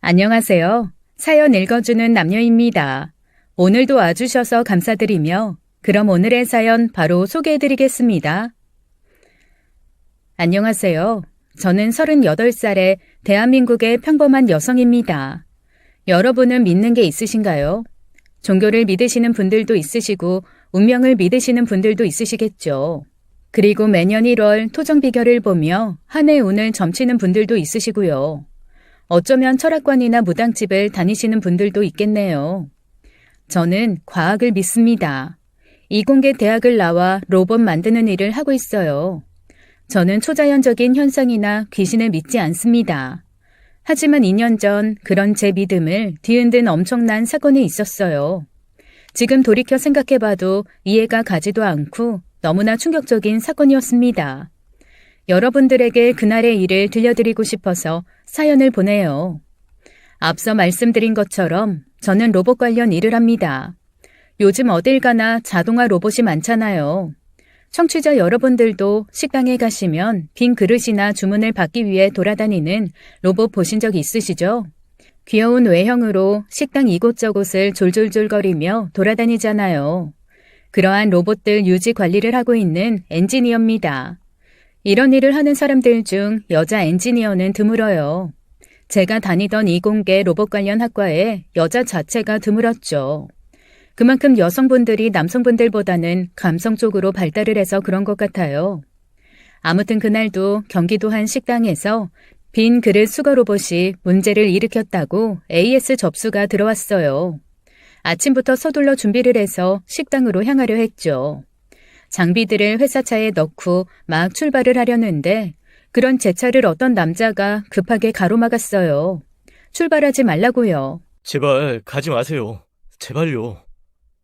안녕하세요. 사연 읽어주는 남녀입니다. 오늘도 와주셔서 감사드리며 그럼 오늘의 사연 바로 소개해드리겠습니다. 안녕하세요. 저는 38살의 대한민국의 평범한 여성입니다. 여러분은 믿는 게 있으신가요? 종교를 믿으시는 분들도 있으시고 운명을 믿으시는 분들도 있으시겠죠. 그리고 매년 1월 토정비결을 보며 한 해 운을 점치는 분들도 있으시고요. 어쩌면 철학관이나 무당집을 다니시는 분들도 있겠네요. 저는 과학을 믿습니다. 이공계 대학을 나와 로봇 만드는 일을 하고 있어요. 저는 초자연적인 현상이나 귀신을 믿지 않습니다. 하지만 2년 전 그런 제 믿음을 뒤흔든 엄청난 사건이 있었어요. 지금 돌이켜 생각해봐도 이해가 가지도 않고 너무나 충격적인 사건이었습니다. 여러분들에게 그날의 일을 들려드리고 싶어서 사연을 보내요. 앞서 말씀드린 것처럼 저는 로봇 관련 일을 합니다. 요즘 어딜 가나 자동화 로봇이 많잖아요. 청취자 여러분들도 식당에 가시면 빈 그릇이나 주문을 받기 위해 돌아다니는 로봇 보신 적 있으시죠? 귀여운 외형으로 식당 이곳저곳을 졸졸졸거리며 돌아다니잖아요. 그러한 로봇들 유지 관리를 하고 있는 엔지니어입니다. 이런 일을 하는 사람들 중 여자 엔지니어는 드물어요. 제가 다니던 이공계 로봇 관련 학과에 여자 자체가 드물었죠. 그만큼 여성분들이 남성분들보다는 감성적으로 발달을 해서 그런 것 같아요. 아무튼 그날도 경기도 한 식당에서 빈 그릇 수거 로봇이 문제를 일으켰다고 AS 접수가 들어왔어요. 아침부터 서둘러 준비를 해서 식당으로 향하려 했죠. 장비들을 회사차에 넣고 막 출발을 하려는데 그런 제 차를 어떤 남자가 급하게 가로막았어요. 출발하지 말라고요. 제발 가지 마세요. 제발요.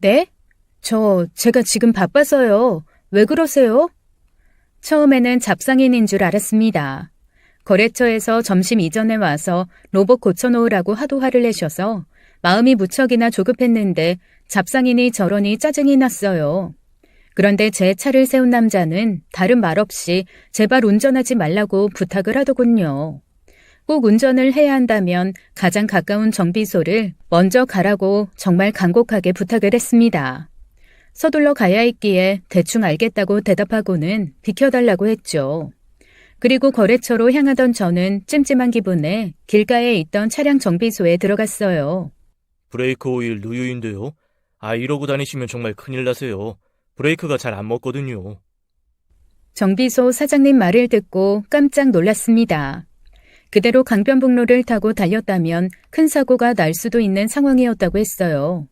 네? 제가 지금 바빠서요. 왜 그러세요? 처음에는 잡상인인 줄 알았습니다. 거래처에서 점심 이전에 와서 로봇 고쳐놓으라고 하도 화를 내셔서 마음이 무척이나 조급했는데 잡상인이 저러니 짜증이 났어요. 그런데 제 차를 세운 남자는 다른 말 없이 제발 운전하지 말라고 부탁을 하더군요. 꼭 운전을 해야 한다면 가장 가까운 정비소를 먼저 가라고 정말 간곡하게 부탁을 했습니다. 서둘러 가야 했기에 대충 알겠다고 대답하고는 비켜달라고 했죠. 그리고 거래처로 향하던 저는 찜찜한 기분에 길가에 있던 차량 정비소에 들어갔어요. 브레이크 오일 누유인데요. 이러고 다니시면 정말 큰일 나세요. 브레이크가 잘 안 먹거든요. 정비소 사장님 말을 듣고 깜짝 놀랐습니다. 그대로 강변북로를 타고 달렸다면 큰 사고가 날 수도 있는 상황이었다고 했어요.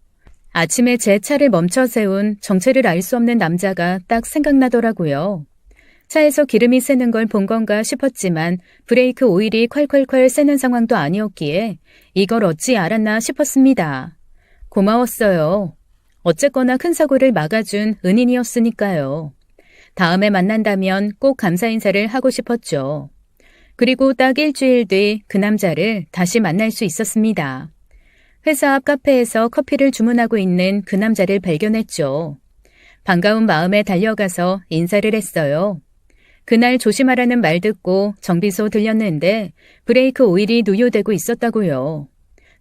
아침에 제 차를 멈춰 세운 정체를 알 수 없는 남자가 딱 생각나더라고요. 차에서 기름이 새는 걸 본 건가 싶었지만 브레이크 오일이 콸콸콸 새는 상황도 아니었기에 이걸 어찌 알았나 싶었습니다. 고마웠어요. 어쨌거나 큰 사고를 막아준 은인이었으니까요. 다음에 만난다면 꼭 감사 인사를 하고 싶었죠. 그리고 딱 일주일 뒤 그 남자를 다시 만날 수 있었습니다. 회사 앞 카페에서 커피를 주문하고 있는 그 남자를 발견했죠. 반가운 마음에 달려가서 인사를 했어요. 그날 조심하라는 말 듣고 정비소 들렸는데 브레이크 오일이 누유되고 있었다고요.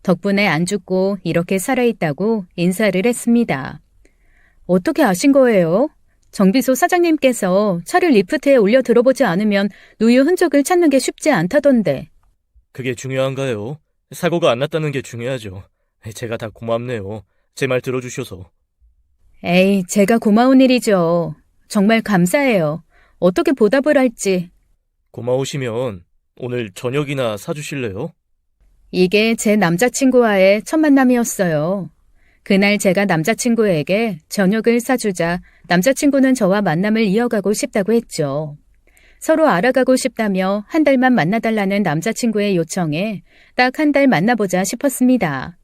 덕분에 안 죽고 이렇게 살아있다고 인사를 했습니다. 어떻게 아신 거예요? 정비소 사장님께서 차를 리프트에 올려 들어보지 않으면 누유 흔적을 찾는 게 쉽지 않다던데. 그게 중요한가요? 사고가 안 났다는 게 중요하죠. 제가 다 고맙네요. 제 말 들어주셔서. 에이, 제가 고마운 일이죠. 정말 감사해요. 어떻게 보답을 할지. 고마우시면 오늘 저녁이나 사주실래요? 이게 제 남자친구와의 첫 만남이었어요. 그날 제가 남자친구에게 저녁을 사주자 남자친구는 저와 만남을 이어가고 싶다고 했죠. 서로 알아가고 싶다며 한 달만 만나달라는 남자친구의 요청에 딱 한 달 만나보자 싶었습니다.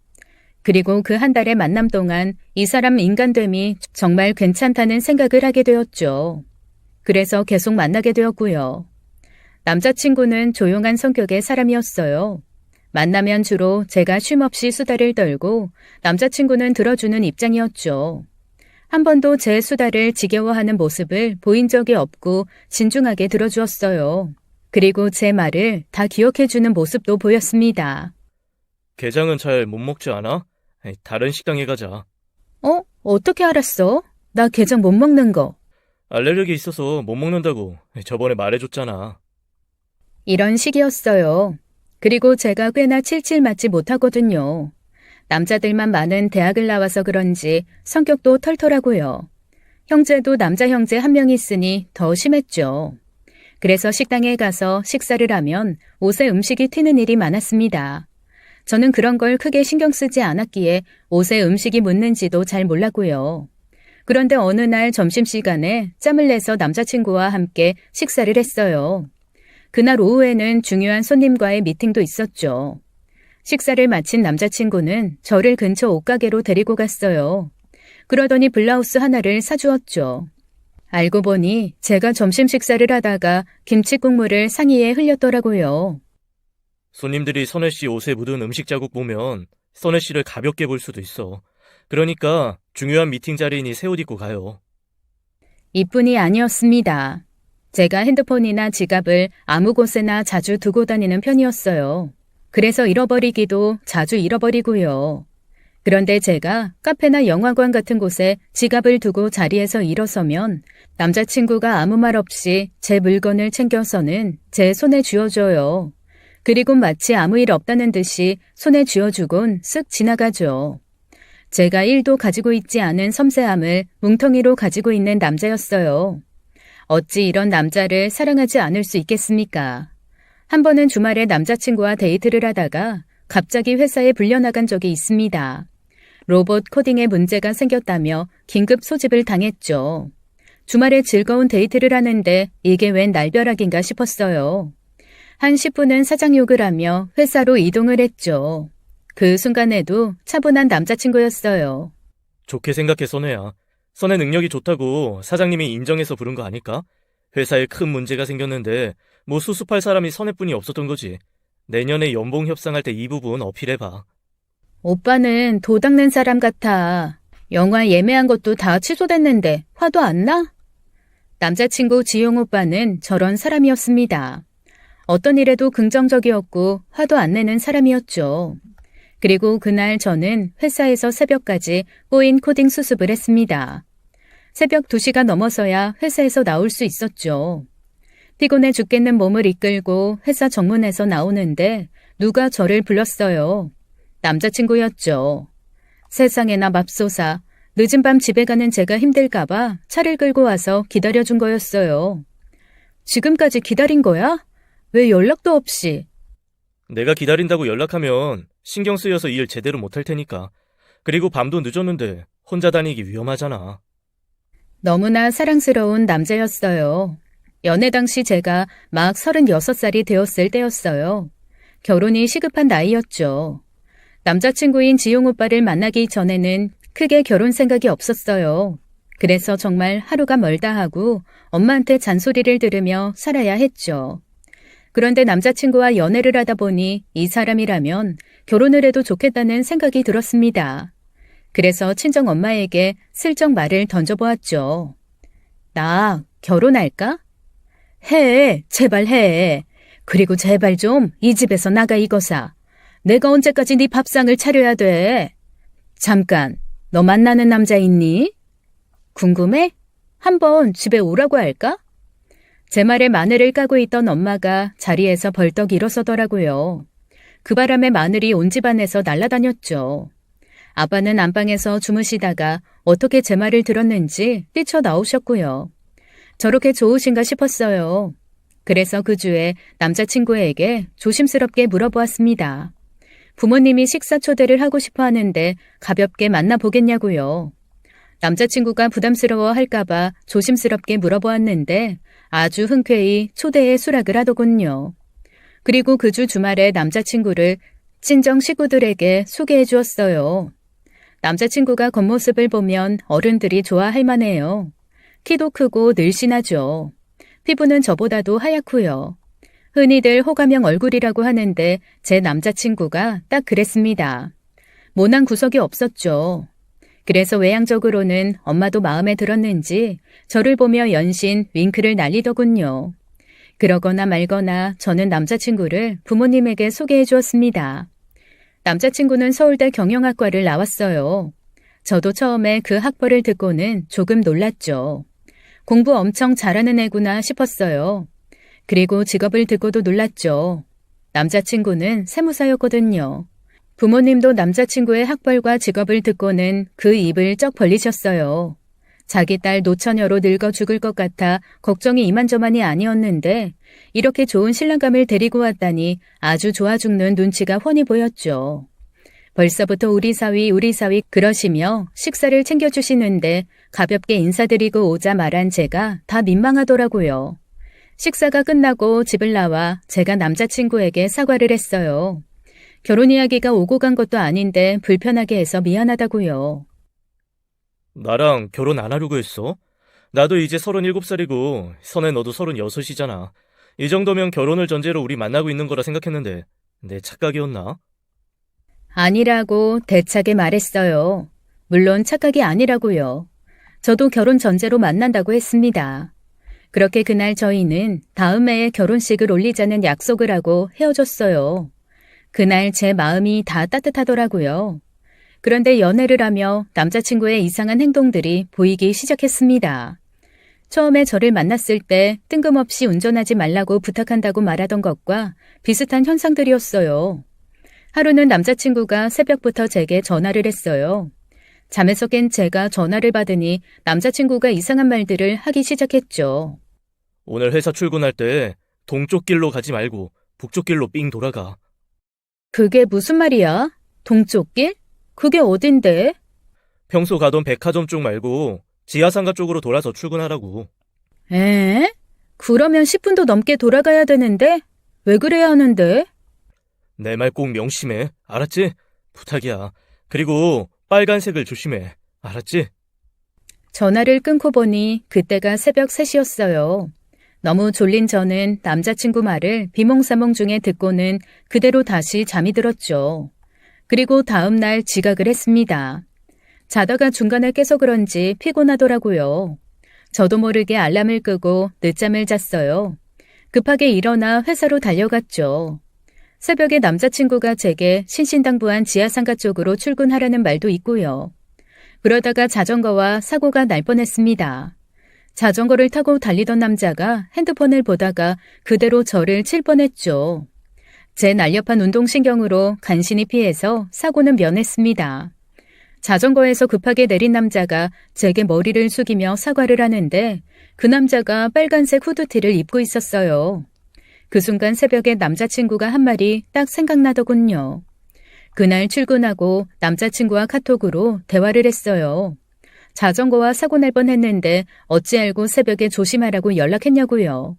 그리고 그 한 달의 만남 동안 이 사람 인간됨이 정말 괜찮다는 생각을 하게 되었죠. 그래서 계속 만나게 되었고요. 남자친구는 조용한 성격의 사람이었어요. 만나면 주로 제가 쉼없이 수다를 떨고 남자친구는 들어주는 입장이었죠. 한 번도 제 수다를 지겨워하는 모습을 보인 적이 없고 진중하게 들어주었어요. 그리고 제 말을 다 기억해주는 모습도 보였습니다. 게장은 잘 못 먹지 않아? 다른 식당에 가자. 어떻게 알았어? 나 게장 못 먹는 거. 알레르기 있어서 못 먹는다고 저번에 말해줬잖아. 이런 식이었어요. 그리고 제가 꽤나 칠칠 맞지 못하거든요. 남자들만 많은 대학을 나와서 그런지 성격도 털털하고요. 형제도 남자 형제 한 명 있으니 더 심했죠. 그래서 식당에 가서 식사를 하면 옷에 음식이 튀는 일이 많았습니다. 저는 그런 걸 크게 신경 쓰지 않았기에 옷에 음식이 묻는지도 잘 몰랐고요. 그런데 어느 날 점심시간에 짬을 내서 남자친구와 함께 식사를 했어요. 그날 오후에는 중요한 손님과의 미팅도 있었죠. 식사를 마친 남자친구는 저를 근처 옷가게로 데리고 갔어요. 그러더니 블라우스 하나를 사주었죠. 알고 보니 제가 점심 식사를 하다가 김치 국물을 상의에 흘렸더라고요. 손님들이 선혜 씨 옷에 묻은 음식 자국 보면 선혜 씨를 가볍게 볼 수도 있어. 그러니까 중요한 미팅 자리이니 새 옷 입고 가요. 이뿐이 아니었습니다. 제가 핸드폰이나 지갑을 아무 곳에나 자주 두고 다니는 편이었어요. 그래서 잃어버리기도 자주 잃어버리고요. 그런데 제가 카페나 영화관 같은 곳에 지갑을 두고 자리에서 일어서면 남자친구가 아무 말 없이 제 물건을 챙겨서는 제 손에 쥐어줘요. 그리고 마치 아무 일 없다는 듯이 손에 쥐어주곤 쓱 지나가죠. 제가 1도 가지고 있지 않은 섬세함을 뭉텅이로 가지고 있는 남자였어요. 어찌 이런 남자를 사랑하지 않을 수 있겠습니까? 한 번은 주말에 남자친구와 데이트를 하다가 갑자기 회사에 불려나간 적이 있습니다. 로봇 코딩에 문제가 생겼다며 긴급 소집을 당했죠. 주말에 즐거운 데이트를 하는데 이게 웬 날벼락인가 싶었어요. 한 10분은 사장 욕을 하며 회사로 이동을 했죠. 그 순간에도 차분한 남자친구였어요. 좋게 생각해, 선혜야. 선혜 능력이 좋다고 사장님이 인정해서 부른 거 아닐까? 회사에 큰 문제가 생겼는데 뭐 수습할 사람이 선혜뿐이 없었던 거지. 내년에 연봉 협상할 때 이 부분 어필해봐. 오빠는 도 닦는 사람 같아. 영화 예매한 것도 다 취소됐는데 화도 안 나? 남자친구 지용 오빠는 저런 사람이었습니다. 어떤 일에도 긍정적이었고 화도 안 내는 사람이었죠. 그리고 그날 저는 회사에서 새벽까지 꼬인 코딩 수습을 했습니다. 새벽 2시가 넘어서야 회사에서 나올 수 있었죠. 피곤해 죽겠는 몸을 이끌고 회사 정문에서 나오는데 누가 저를 불렀어요. 남자친구였죠. 세상에나 맙소사. 늦은 밤 집에 가는 제가 힘들까봐 차를 끌고 와서 기다려준 거였어요. 지금까지 기다린 거야? 왜 연락도 없이? 내가 기다린다고 연락하면 신경 쓰여서 일 제대로 못할 테니까. 그리고 밤도 늦었는데 혼자 다니기 위험하잖아. 너무나 사랑스러운 남자였어요. 연애 당시 제가 막 36살이 되었을 때였어요. 결혼이 시급한 나이였죠. 남자친구인 지용 오빠를 만나기 전에는 크게 결혼 생각이 없었어요. 그래서 정말 하루가 멀다 하고 엄마한테 잔소리를 들으며 살아야 했죠. 그런데 남자친구와 연애를 하다 보니 이 사람이라면 결혼을 해도 좋겠다는 생각이 들었습니다. 그래서 친정 엄마에게 슬쩍 말을 던져보았죠. 나 결혼할까? 해, 제발 해. 그리고 제발 좀 이 집에서 나가 이거사. 내가 언제까지 네 밥상을 차려야 돼? 잠깐, 너 만나는 남자 있니? 궁금해? 한번 집에 오라고 할까? 제 말에 마늘을 까고 있던 엄마가 자리에서 벌떡 일어서더라고요. 그 바람에 마늘이 온 집안에서 날아다녔죠. 아빠는 안방에서 주무시다가 어떻게 제 말을 들었는지 뛰쳐나오셨고요. 저렇게 좋으신가 싶었어요. 그래서 그 주에 남자친구에게 조심스럽게 물어보았습니다. 부모님이 식사 초대를 하고 싶어 하는데 가볍게 만나보겠냐고요. 남자친구가 부담스러워 할까봐 조심스럽게 물어보았는데 아주 흔쾌히 초대에 수락을 하더군요. 그리고 그 주 주말에 남자친구를 친정 식구들에게 소개해 주었어요. 남자친구가 겉모습을 보면 어른들이 좋아할 만해요. 키도 크고 늘씬하죠. 피부는 저보다도 하얗고요. 흔히들 호감형 얼굴이라고 하는데 제 남자친구가 딱 그랬습니다. 모난 구석이 없었죠. 그래서 외향적으로는 엄마도 마음에 들었는지 저를 보며 연신 윙크를 날리더군요. 그러거나 말거나 저는 남자친구를 부모님에게 소개해 주었습니다. 남자친구는 서울대 경영학과를 나왔어요. 저도 처음에 그 학벌을 듣고는 조금 놀랐죠. 공부 엄청 잘하는 애구나 싶었어요. 그리고 직업을 듣고도 놀랐죠. 남자친구는 세무사였거든요. 부모님도 남자친구의 학벌과 직업을 듣고는 그 입을 쩍 벌리셨어요. 자기 딸 노처녀로 늙어 죽을 것 같아 걱정이 이만저만이 아니었는데 이렇게 좋은 신랑감을 데리고 왔다니 아주 좋아 죽는 눈치가 훤히 보였죠. 벌써부터 우리 사위 그러시며 식사를 챙겨주시는데 가볍게 인사드리고 오자 말한 제가 다 민망하더라고요. 식사가 끝나고 집을 나와 제가 남자친구에게 사과를 했어요. 결혼 이야기가 오고 간 것도 아닌데 불편하게 해서 미안하다고요. 나랑 결혼 안 하려고 했어? 나도 이제 37살이고 선혜 너도 36이잖아. 이 정도면 결혼을 전제로 우리 만나고 있는 거라 생각했는데 내 착각이었나? 아니라고 대차게 말했어요. 물론 착각이 아니라고요. 저도 결혼 전제로 만난다고 했습니다. 그렇게 그날 저희는 다음 해에 결혼식을 올리자는 약속을 하고 헤어졌어요. 그날 제 마음이 다 따뜻하더라고요. 그런데 연애를 하며 남자친구의 이상한 행동들이 보이기 시작했습니다. 처음에 저를 만났을 때 뜬금없이 운전하지 말라고 부탁한다고 말하던 것과 비슷한 현상들이었어요. 하루는 남자친구가 새벽부터 제게 전화를 했어요. 잠에서 깬 제가 전화를 받으니 남자친구가 이상한 말들을 하기 시작했죠. 오늘 회사 출근할 때 동쪽 길로 가지 말고 북쪽 길로 삥 돌아가. 그게 무슨 말이야? 동쪽 길? 그게 어딘데? 평소 가던 백화점 쪽 말고 지하상가 쪽으로 돌아서 출근하라고. 에? 그러면 10분도 넘게 돌아가야 되는데? 왜 그래야 하는데? 내 말 꼭 명심해. 알았지? 부탁이야. 그리고 빨간색을 조심해. 알았지? 전화를 끊고 보니 그때가 새벽 3시였어요. 너무 졸린 저는 남자친구 말을 비몽사몽 중에 듣고는 그대로 다시 잠이 들었죠. 그리고 다음 날 지각을 했습니다. 자다가 중간에 깨서 그런지 피곤하더라고요. 저도 모르게 알람을 끄고 늦잠을 잤어요. 급하게 일어나 회사로 달려갔죠. 새벽에 남자친구가 제게 신신당부한 지하상가 쪽으로 출근하라는 말도 있고요. 그러다가 자전거와 사고가 날 뻔했습니다. 자전거를 타고 달리던 남자가 핸드폰을 보다가 그대로 저를 칠 뻔했죠. 제 날렵한 운동신경으로 간신히 피해서 사고는 면했습니다. 자전거에서 급하게 내린 남자가 제게 머리를 숙이며 사과를 하는데 그 남자가 빨간색 후드티를 입고 있었어요. 그 순간 새벽에 남자친구가 한 말이 딱 생각나더군요. 그날 출근하고 남자친구와 카톡으로 대화를 했어요. 자전거와 사고 날 뻔했는데 어찌 알고 새벽에 조심하라고 연락했냐고요.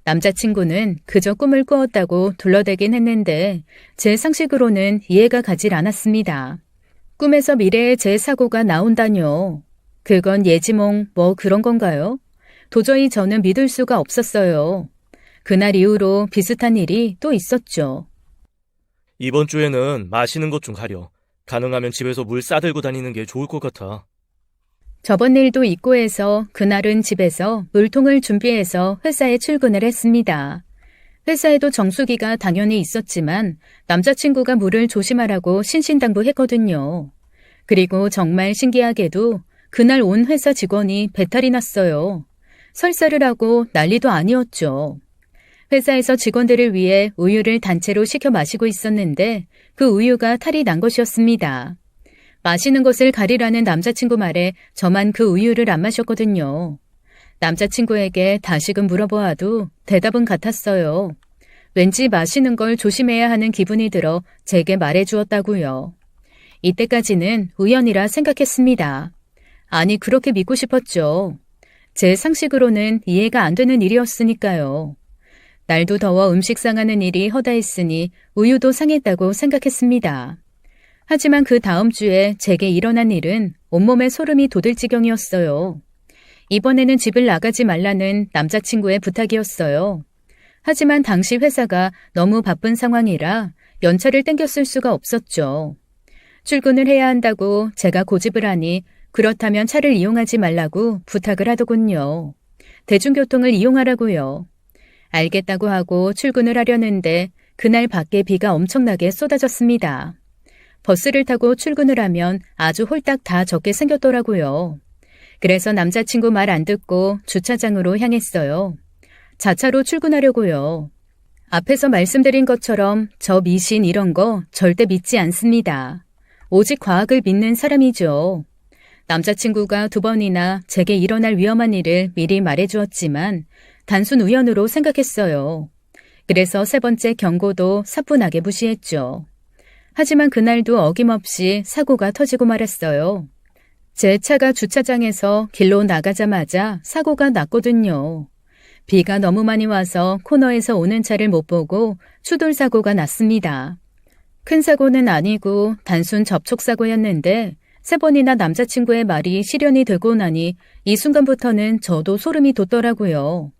남자친구는 그저 꿈을 꾸었다고 둘러대긴 했는데 제 상식으로는 이해가 가질 않았습니다. 꿈에서 미래의 제 사고가 나온다뇨. 그건 예지몽 뭐 그런 건가요? 도저히 저는 믿을 수가 없었어요. 그날 이후로 비슷한 일이 또 있었죠. 이번 주에는 마시는 것 좀 가려. 가능하면 집에서 물 싸들고 다니는 게 좋을 것 같아. 저번 일도 있고 해서 그날은 집에서 물통을 준비해서 회사에 출근을 했습니다. 회사에도 정수기가 당연히 있었지만 남자친구가 물을 조심하라고 신신당부했거든요. 그리고 정말 신기하게도 그날 온 회사 직원이 배탈이 났어요. 설사를 하고 난리도 아니었죠. 회사에서 직원들을 위해 우유를 단체로 시켜 마시고 있었는데 그 우유가 탈이 난 것이었습니다. 마시는 것을 가리라는 남자친구 말에 저만 그 우유를 안 마셨거든요. 남자친구에게 다시금 물어보아도 대답은 같았어요. 왠지 마시는 걸 조심해야 하는 기분이 들어 제게 말해주었다고요. 이때까지는 우연이라 생각했습니다. 아니 그렇게 믿고 싶었죠. 제 상식으로는 이해가 안 되는 일이었으니까요. 날도 더워 음식 상하는 일이 허다했으니 우유도 상했다고 생각했습니다. 하지만 그 다음 주에 제게 일어난 일은 온몸에 소름이 돋을 지경이었어요. 이번에는 집을 나가지 말라는 남자친구의 부탁이었어요. 하지만 당시 회사가 너무 바쁜 상황이라 연차를 땡겼을 수가 없었죠. 출근을 해야 한다고 제가 고집을 하니 그렇다면 차를 이용하지 말라고 부탁을 하더군요. 대중교통을 이용하라고요. 알겠다고 하고 출근을 하려는데 그날 밖에 비가 엄청나게 쏟아졌습니다. 버스를 타고 출근을 하면 아주 홀딱 다 적게 생겼더라고요. 그래서 남자친구 말 안 듣고 주차장으로 향했어요. 자차로 출근하려고요. 앞에서 말씀드린 것처럼 저 미신 이런 거 절대 믿지 않습니다. 오직 과학을 믿는 사람이죠. 남자친구가 2번이나 제게 일어날 위험한 일을 미리 말해주었지만 단순 우연으로 생각했어요. 그래서 3번째 경고도 사뿐하게 무시했죠. 하지만 그날도 어김없이 사고가 터지고 말았어요. 제 차가 주차장에서 길로 나가자마자 사고가 났거든요. 비가 너무 많이 와서 코너에서 오는 차를 못 보고 추돌사고가 났습니다. 큰 사고는 아니고 단순 접촉사고였는데 3번이나 남자친구의 말이 실현이 되고 나니 이 순간부터는 저도 소름이 돋더라고요.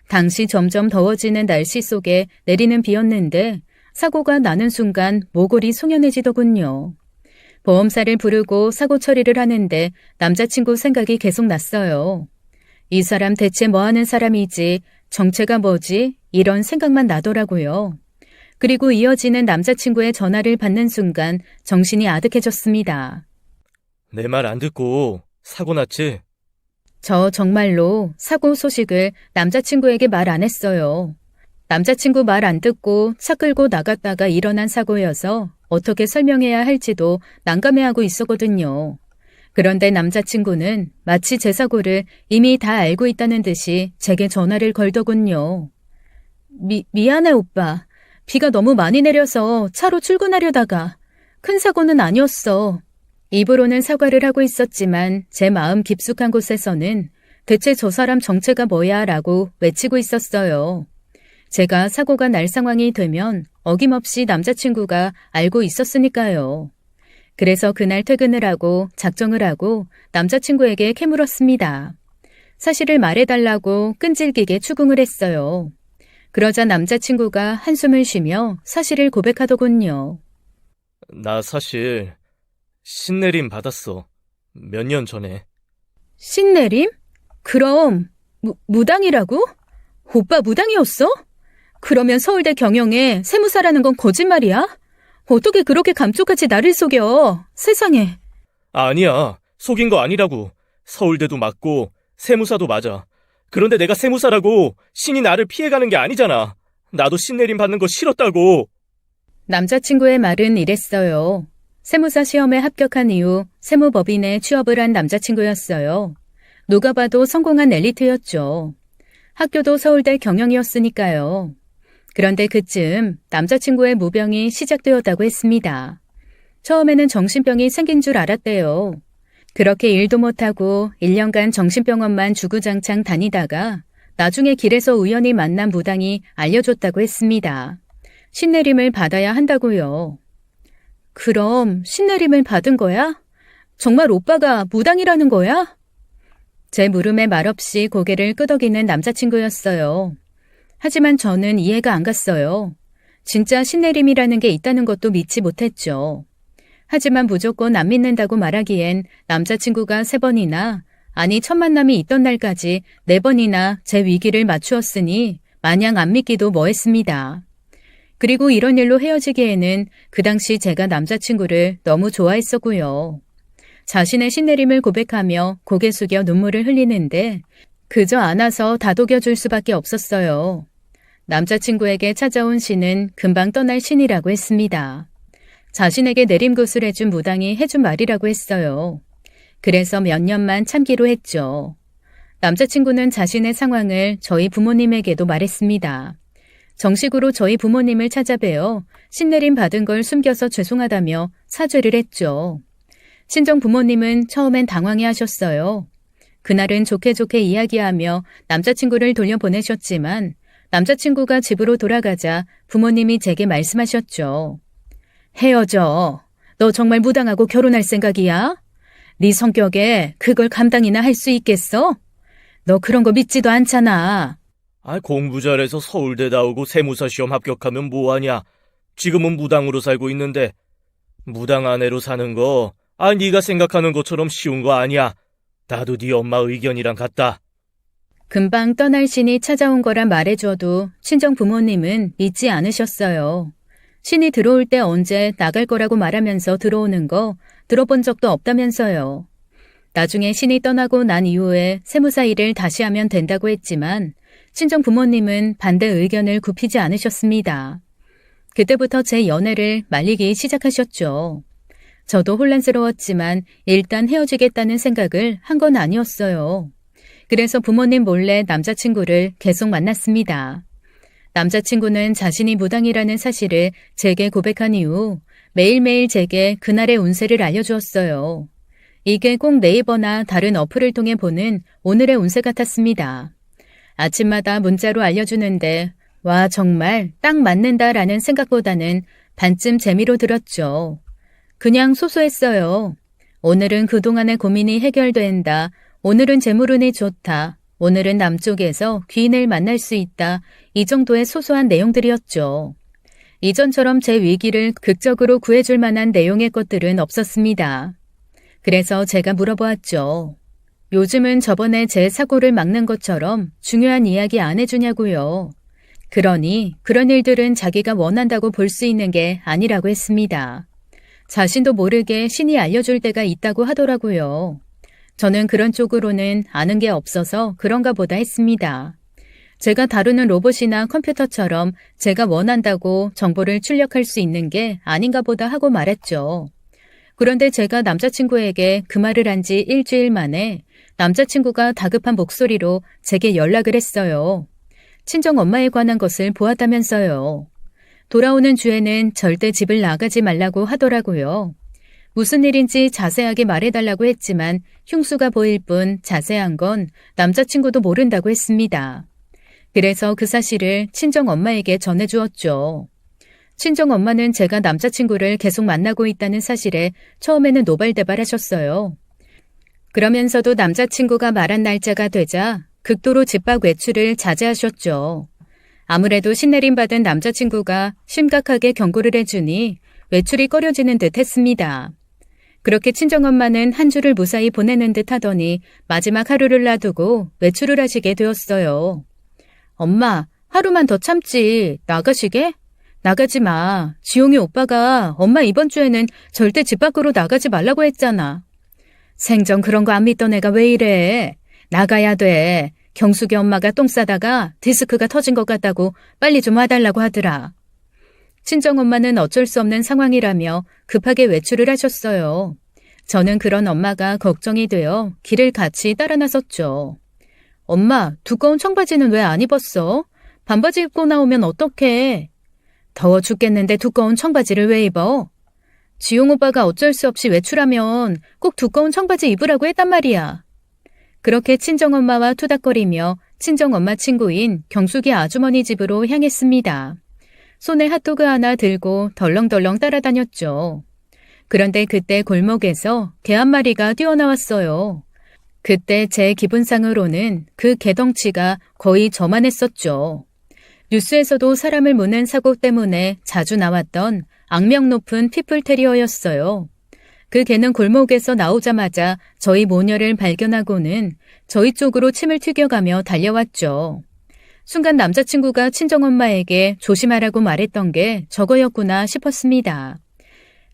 당시 점점 더워지는 날씨 속에 내리는 비였는데 사고가 나는 순간 모골이 송연해지더군요. 보험사를 부르고 사고 처리를 하는데 남자친구 생각이 계속 났어요. 이 사람 대체 뭐 하는 사람이지? 정체가 뭐지? 이런 생각만 나더라고요. 그리고 이어지는 남자친구의 전화를 받는 순간 정신이 아득해졌습니다. 내 말 안 듣고 사고 났지? 저 정말로 사고 소식을 남자친구에게 말 안 했어요. 남자친구 말 안 듣고 차 끌고 나갔다가 일어난 사고여서 어떻게 설명해야 할지도 난감해하고 있었거든요. 그런데 남자친구는 마치 제 사고를 이미 다 알고 있다는 듯이 제게 전화를 걸더군요. 미안해 오빠. 비가 너무 많이 내려서 차로 출근하려다가 큰 사고는 아니었어. 입으로는 사과를 하고 있었지만 제 마음 깊숙한 곳에서는 대체 저 사람 정체가 뭐야 라고 외치고 있었어요. 제가 사고가 날 상황이 되면 어김없이 남자친구가 알고 있었으니까요. 그래서 그날 퇴근을 하고 작정을 하고 남자친구에게 캐물었습니다. 사실을 말해달라고 끈질기게 추궁을 했어요. 그러자 남자친구가 한숨을 쉬며 사실을 고백하더군요. 나 사실 신내림 받았어. 몇 년 전에. 신내림? 그럼 무당이라고? 오빠 무당이었어? 그러면 서울대 경영에 세무사라는 건 거짓말이야? 어떻게 그렇게 감쪽같이 나를 속여? 세상에. 아니야. 속인 거 아니라고. 서울대도 맞고 세무사도 맞아. 그런데 내가 세무사라고 신이 나를 피해가는 게 아니잖아. 나도 신내림 받는 거 싫었다고. 남자친구의 말은 이랬어요. 세무사 시험에 합격한 이후 세무법인에 취업을 한 남자친구였어요. 누가 봐도 성공한 엘리트였죠. 학교도 서울대 경영이었으니까요. 그런데 그쯤 남자친구의 무병이 시작되었다고 했습니다. 처음에는 정신병이 생긴 줄 알았대요. 그렇게 일도 못하고 1년간 정신병원만 주구장창 다니다가 나중에 길에서 우연히 만난 무당이 알려줬다고 했습니다. 신내림을 받아야 한다고요. 그럼 신내림을 받은 거야? 정말 오빠가 무당이라는 거야? 제 물음에 말없이 고개를 끄덕이는 남자친구였어요. 하지만 저는 이해가 안 갔어요. 진짜 신내림이라는 게 있다는 것도 믿지 못했죠. 하지만 무조건 안 믿는다고 말하기엔 남자친구가 3번이나, 아니 첫 만남이 있던 날까지 4번이나 제 위기를 맞추었으니 마냥 안 믿기도 뭐했습니다. 그리고 이런 일로 헤어지기에는 그 당시 제가 남자친구를 너무 좋아했었고요. 자신의 신내림을 고백하며 고개 숙여 눈물을 흘리는데 그저 안아서 다독여줄 수밖에 없었어요. 남자친구에게 찾아온 신은 금방 떠날 신이라고 했습니다. 자신에게 내림굿을 해준 무당이 해준 말이라고 했어요. 그래서 몇 년만 참기로 했죠. 남자친구는 자신의 상황을 저희 부모님에게도 말했습니다. 정식으로 저희 부모님을 찾아뵈어 신내림 받은 걸 숨겨서 죄송하다며 사죄를 했죠. 친정 부모님은 처음엔 당황해 하셨어요. 그날은 좋게 좋게 이야기하며 남자친구를 돌려보내셨지만 남자친구가 집으로 돌아가자 부모님이 제게 말씀하셨죠. 헤어져. 너 정말 무당하고 결혼할 생각이야? 네 성격에 그걸 감당이나 할 수 있겠어? 너 그런 거 믿지도 않잖아. 공부 잘해서 서울대 나오고 세무사 시험 합격하면 뭐하냐. 지금은 무당으로 살고 있는데 무당 아내로 사는 거 네가 생각하는 것처럼 쉬운 거 아니야. 나도 네 엄마 의견이랑 같다. 금방 떠날 신이 찾아온 거라 말해줘도 친정 부모님은 믿지 않으셨어요. 신이 들어올 때 언제 나갈 거라고 말하면서 들어오는 거 들어본 적도 없다면서요. 나중에 신이 떠나고 난 이후에 세무사 일을 다시 하면 된다고 했지만 친정 부모님은 반대 의견을 굽히지 않으셨습니다. 그때부터 제 연애를 말리기 시작하셨죠. 저도 혼란스러웠지만 일단 헤어지겠다는 생각을 한 건 아니었어요. 그래서 부모님 몰래 남자친구를 계속 만났습니다. 남자친구는 자신이 무당이라는 사실을 제게 고백한 이후 매일매일 제게 그날의 운세를 알려주었어요. 이게 꼭 네이버나 다른 어플을 통해 보는 오늘의 운세 같았습니다. 아침마다 문자로 알려주는데 와 정말 딱 맞는다라는 생각보다는 반쯤 재미로 들었죠. 그냥 소소했어요. 오늘은 그동안의 고민이 해결된다. 오늘은 재물운이 좋다. 오늘은 남쪽에서 귀인을 만날 수 있다. 이 정도의 소소한 내용들이었죠. 이전처럼 제 위기를 극적으로 구해줄 만한 내용의 것들은 없었습니다. 그래서 제가 물어보았죠. 요즘은 저번에 제 사고를 막는 것처럼 중요한 이야기 안 해주냐고요. 그러니 그런 일들은 자기가 원한다고 볼 수 있는 게 아니라고 했습니다. 자신도 모르게 신이 알려줄 때가 있다고 하더라고요. 저는 그런 쪽으로는 아는 게 없어서 그런가 보다 했습니다. 제가 다루는 로봇이나 컴퓨터처럼 제가 원한다고 정보를 출력할 수 있는 게 아닌가 보다 하고 말했죠. 그런데 제가 남자친구에게 그 말을 한 지 일주일 만에 남자친구가 다급한 목소리로 제게 연락을 했어요. 친정엄마에 관한 것을 보았다면서요. 돌아오는 주에는 절대 집을 나가지 말라고 하더라고요. 무슨 일인지 자세하게 말해달라고 했지만 흉수가 보일 뿐 자세한 건 남자친구도 모른다고 했습니다. 그래서 그 사실을 친정엄마에게 전해주었죠. 친정엄마는 제가 남자친구를 계속 만나고 있다는 사실에 처음에는 노발대발하셨어요. 그러면서도 남자친구가 말한 날짜가 되자 극도로 집밖 외출을 자제하셨죠. 아무래도 신내림 받은 남자친구가 심각하게 경고를 해주니 외출이 꺼려지는 듯 했습니다. 그렇게 친정엄마는 한 주를 무사히 보내는 듯 하더니 마지막 하루를 놔두고 외출을 하시게 되었어요. 엄마, 하루만 더 참지. 나가시게? 나가지 마. 지용이 오빠가 엄마 이번 주에는 절대 집 밖으로 나가지 말라고 했잖아. 생전 그런 거 안 믿던 애가 왜 이래. 나가야 돼. 경숙이 엄마가 똥 싸다가 디스크가 터진 것 같다고 빨리 좀 와달라고 하더라. 친정엄마는 어쩔 수 없는 상황이라며 급하게 외출을 하셨어요. 저는 그런 엄마가 걱정이 되어 길을 같이 따라 나섰죠. 엄마, 두꺼운 청바지는 왜 안 입었어? 반바지 입고 나오면 어떡해? 더워 죽겠는데 두꺼운 청바지를 왜 입어? 지용 오빠가 어쩔 수 없이 외출하면 꼭 두꺼운 청바지 입으라고 했단 말이야. 그렇게 친정엄마와 투닥거리며 친정엄마 친구인 경숙이 아주머니 집으로 향했습니다. 손에 핫도그 하나 들고 덜렁덜렁 따라다녔죠. 그런데 그때 골목에서 개 한 마리가 뛰어나왔어요. 그때 제 기분상으로는 그 개덩치가 거의 저만 했었죠. 뉴스에서도 사람을 무는 사고 때문에 자주 나왔던 악명 높은 피플테리어였어요. 그 개는 골목에서 나오자마자 저희 모녀를 발견하고는 저희 쪽으로 침을 튀겨가며 달려왔죠. 순간 남자친구가 친정엄마에게 조심하라고 말했던 게 저거였구나 싶었습니다.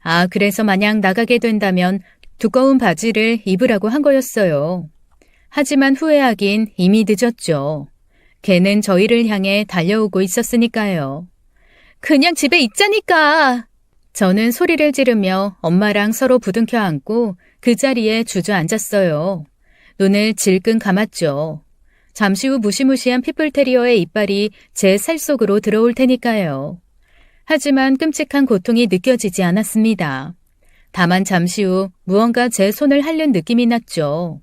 아, 그래서 만약 나가게 된다면 두꺼운 바지를 입으라고 한 거였어요. 하지만 후회하긴 이미 늦었죠. 개는 저희를 향해 달려오고 있었으니까요. 그냥 집에 있자니까! 저는 소리를 지르며 엄마랑 서로 부둥켜 안고 그 자리에 주저앉았어요. 눈을 질끈 감았죠. 잠시 후 무시무시한 피플테리어의 이빨이 제 살 속으로 들어올 테니까요. 하지만 끔찍한 고통이 느껴지지 않았습니다. 다만 잠시 후 무언가 제 손을 핥는 느낌이 났죠.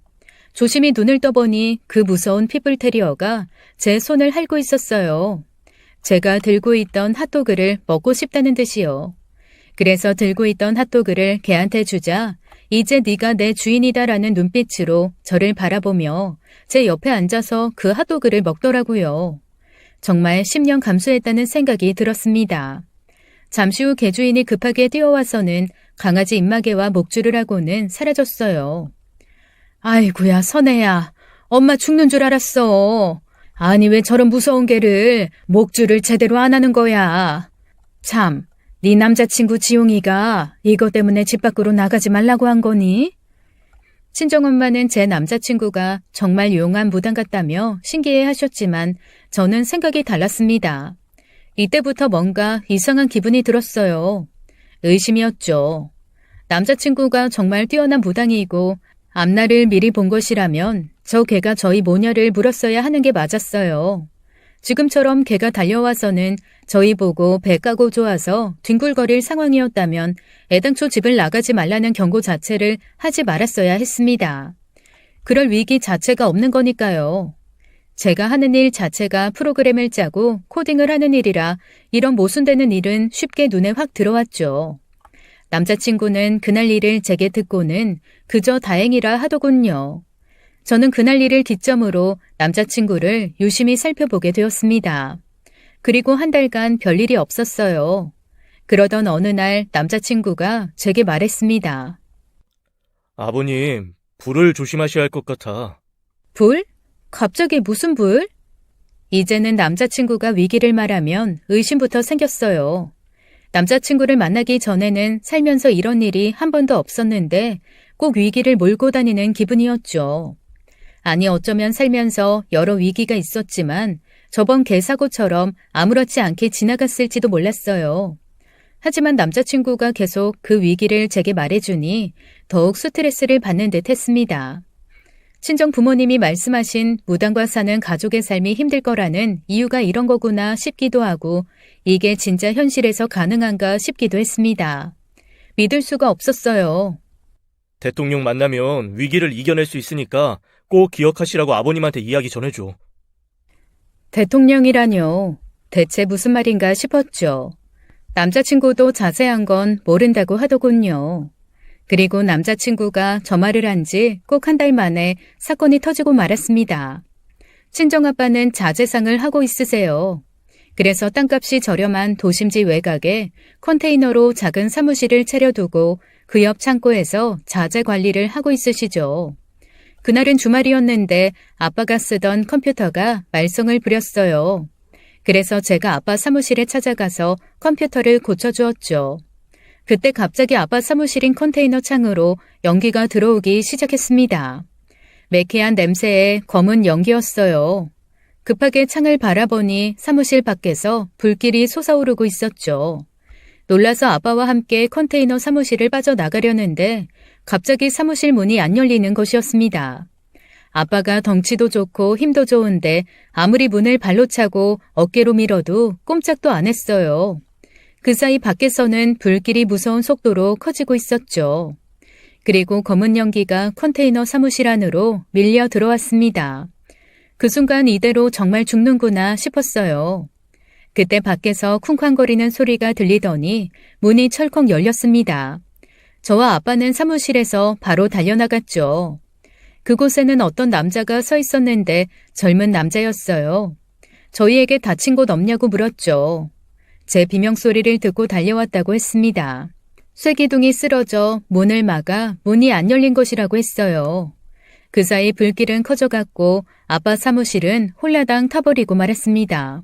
조심히 눈을 떠보니 그 무서운 피플테리어가 제 손을 핥고 있었어요. 제가 들고 있던 핫도그를 먹고 싶다는 듯이요. 그래서 들고 있던 핫도그를 개한테 주자 이제 네가 내 주인이다라는 눈빛으로 저를 바라보며 제 옆에 앉아서 그 핫도그를 먹더라고요. 정말 10년 감수했다는 생각이 들었습니다. 잠시 후 개주인이 급하게 뛰어와서는 강아지 입마개와 목줄을 하고는 사라졌어요. 아이고야 선혜야, 엄마 죽는 줄 알았어. 아니 왜 저런 무서운 개를 목줄을 제대로 안 하는 거야. 참, 네 남자친구 지용이가 이것 때문에 집 밖으로 나가지 말라고 한 거니? 친정엄마는 제 남자친구가 정말 용한 무당 같다며 신기해 하셨지만 저는 생각이 달랐습니다. 이때부터 뭔가 이상한 기분이 들었어요. 의심이었죠. 남자친구가 정말 뛰어난 무당이고 앞날을 미리 본 것이라면 저 개가 저희 모녀를 물었어야 하는 게 맞았어요. 지금처럼 개가 달려와서는 저희 보고 배 까고 좋아서 뒹굴거릴 상황이었다면 애당초 집을 나가지 말라는 경고 자체를 하지 말았어야 했습니다. 그럴 위기 자체가 없는 거니까요. 제가 하는 일 자체가 프로그램을 짜고 코딩을 하는 일이라 이런 모순되는 일은 쉽게 눈에 확 들어왔죠. 남자친구는 그날 일을 제게 듣고는 그저 다행이라 하더군요. 저는 그날 일을 기점으로 남자친구를 유심히 살펴보게 되었습니다. 그리고 한 달간 별일이 없었어요. 그러던 어느 날 남자친구가 제게 말했습니다. 아버님, 불을 조심하셔야 할 것 같아. 불? 갑자기 무슨 불? 이제는 남자친구가 위기를 말하면 의심부터 생겼어요. 남자친구를 만나기 전에는 살면서 이런 일이 한 번도 없었는데 꼭 위기를 몰고 다니는 기분이었죠. 아니 어쩌면 살면서 여러 위기가 있었지만 저번 개사고처럼 아무렇지 않게 지나갔을지도 몰랐어요. 하지만 남자친구가 계속 그 위기를 제게 말해주니 더욱 스트레스를 받는 듯 했습니다. 친정 부모님이 말씀하신 무당과 사는 가족의 삶이 힘들 거라는 이유가 이런 거구나 싶기도 하고 이게 진짜 현실에서 가능한가 싶기도 했습니다. 믿을 수가 없었어요. 대통령 만나면 위기를 이겨낼 수 있으니까 꼭 기억하시라고 아버님한테 이야기 전해줘. 대통령이라뇨. 대체 무슨 말인가 싶었죠. 남자친구도 자세한 건 모른다고 하더군요. 그리고 남자친구가 저 말을 한 지 꼭 한 달 만에 사건이 터지고 말았습니다. 친정아빠는 자재상을 하고 있으세요. 그래서 땅값이 저렴한 도심지 외곽에 컨테이너로 작은 사무실을 차려두고 그 옆 창고에서 자재 관리를 하고 있으시죠. 그날은 주말이었는데 아빠가 쓰던 컴퓨터가 말썽을 부렸어요. 그래서 제가 아빠 사무실에 찾아가서 컴퓨터를 고쳐주었죠. 그때 갑자기 아빠 사무실인 컨테이너 창으로 연기가 들어오기 시작했습니다. 매캐한 냄새에 검은 연기였어요. 급하게 창을 바라보니 사무실 밖에서 불길이 솟아오르고 있었죠. 놀라서 아빠와 함께 컨테이너 사무실을 빠져나가려는데 갑자기 사무실 문이 안 열리는 것이었습니다. 아빠가 덩치도 좋고 힘도 좋은데 아무리 문을 발로 차고 어깨로 밀어도 꼼짝도 안 했어요. 그 사이 밖에서는 불길이 무서운 속도로 커지고 있었죠. 그리고 검은 연기가 컨테이너 사무실 안으로 밀려 들어왔습니다. 그 순간 이대로 정말 죽는구나 싶었어요. 그때 밖에서 쿵쾅거리는 소리가 들리더니 문이 철컥 열렸습니다. 저와 아빠는 사무실에서 바로 달려나갔죠. 그곳에는 어떤 남자가 서 있었는데 젊은 남자였어요. 저희에게 다친 곳 없냐고 물었죠. 제 비명소리를 듣고 달려왔다고 했습니다. 쇠기둥이 쓰러져 문을 막아 문이 안 열린 것이라고 했어요. 그 사이 불길은 커져갔고 아빠 사무실은 홀라당 타버리고 말았습니다.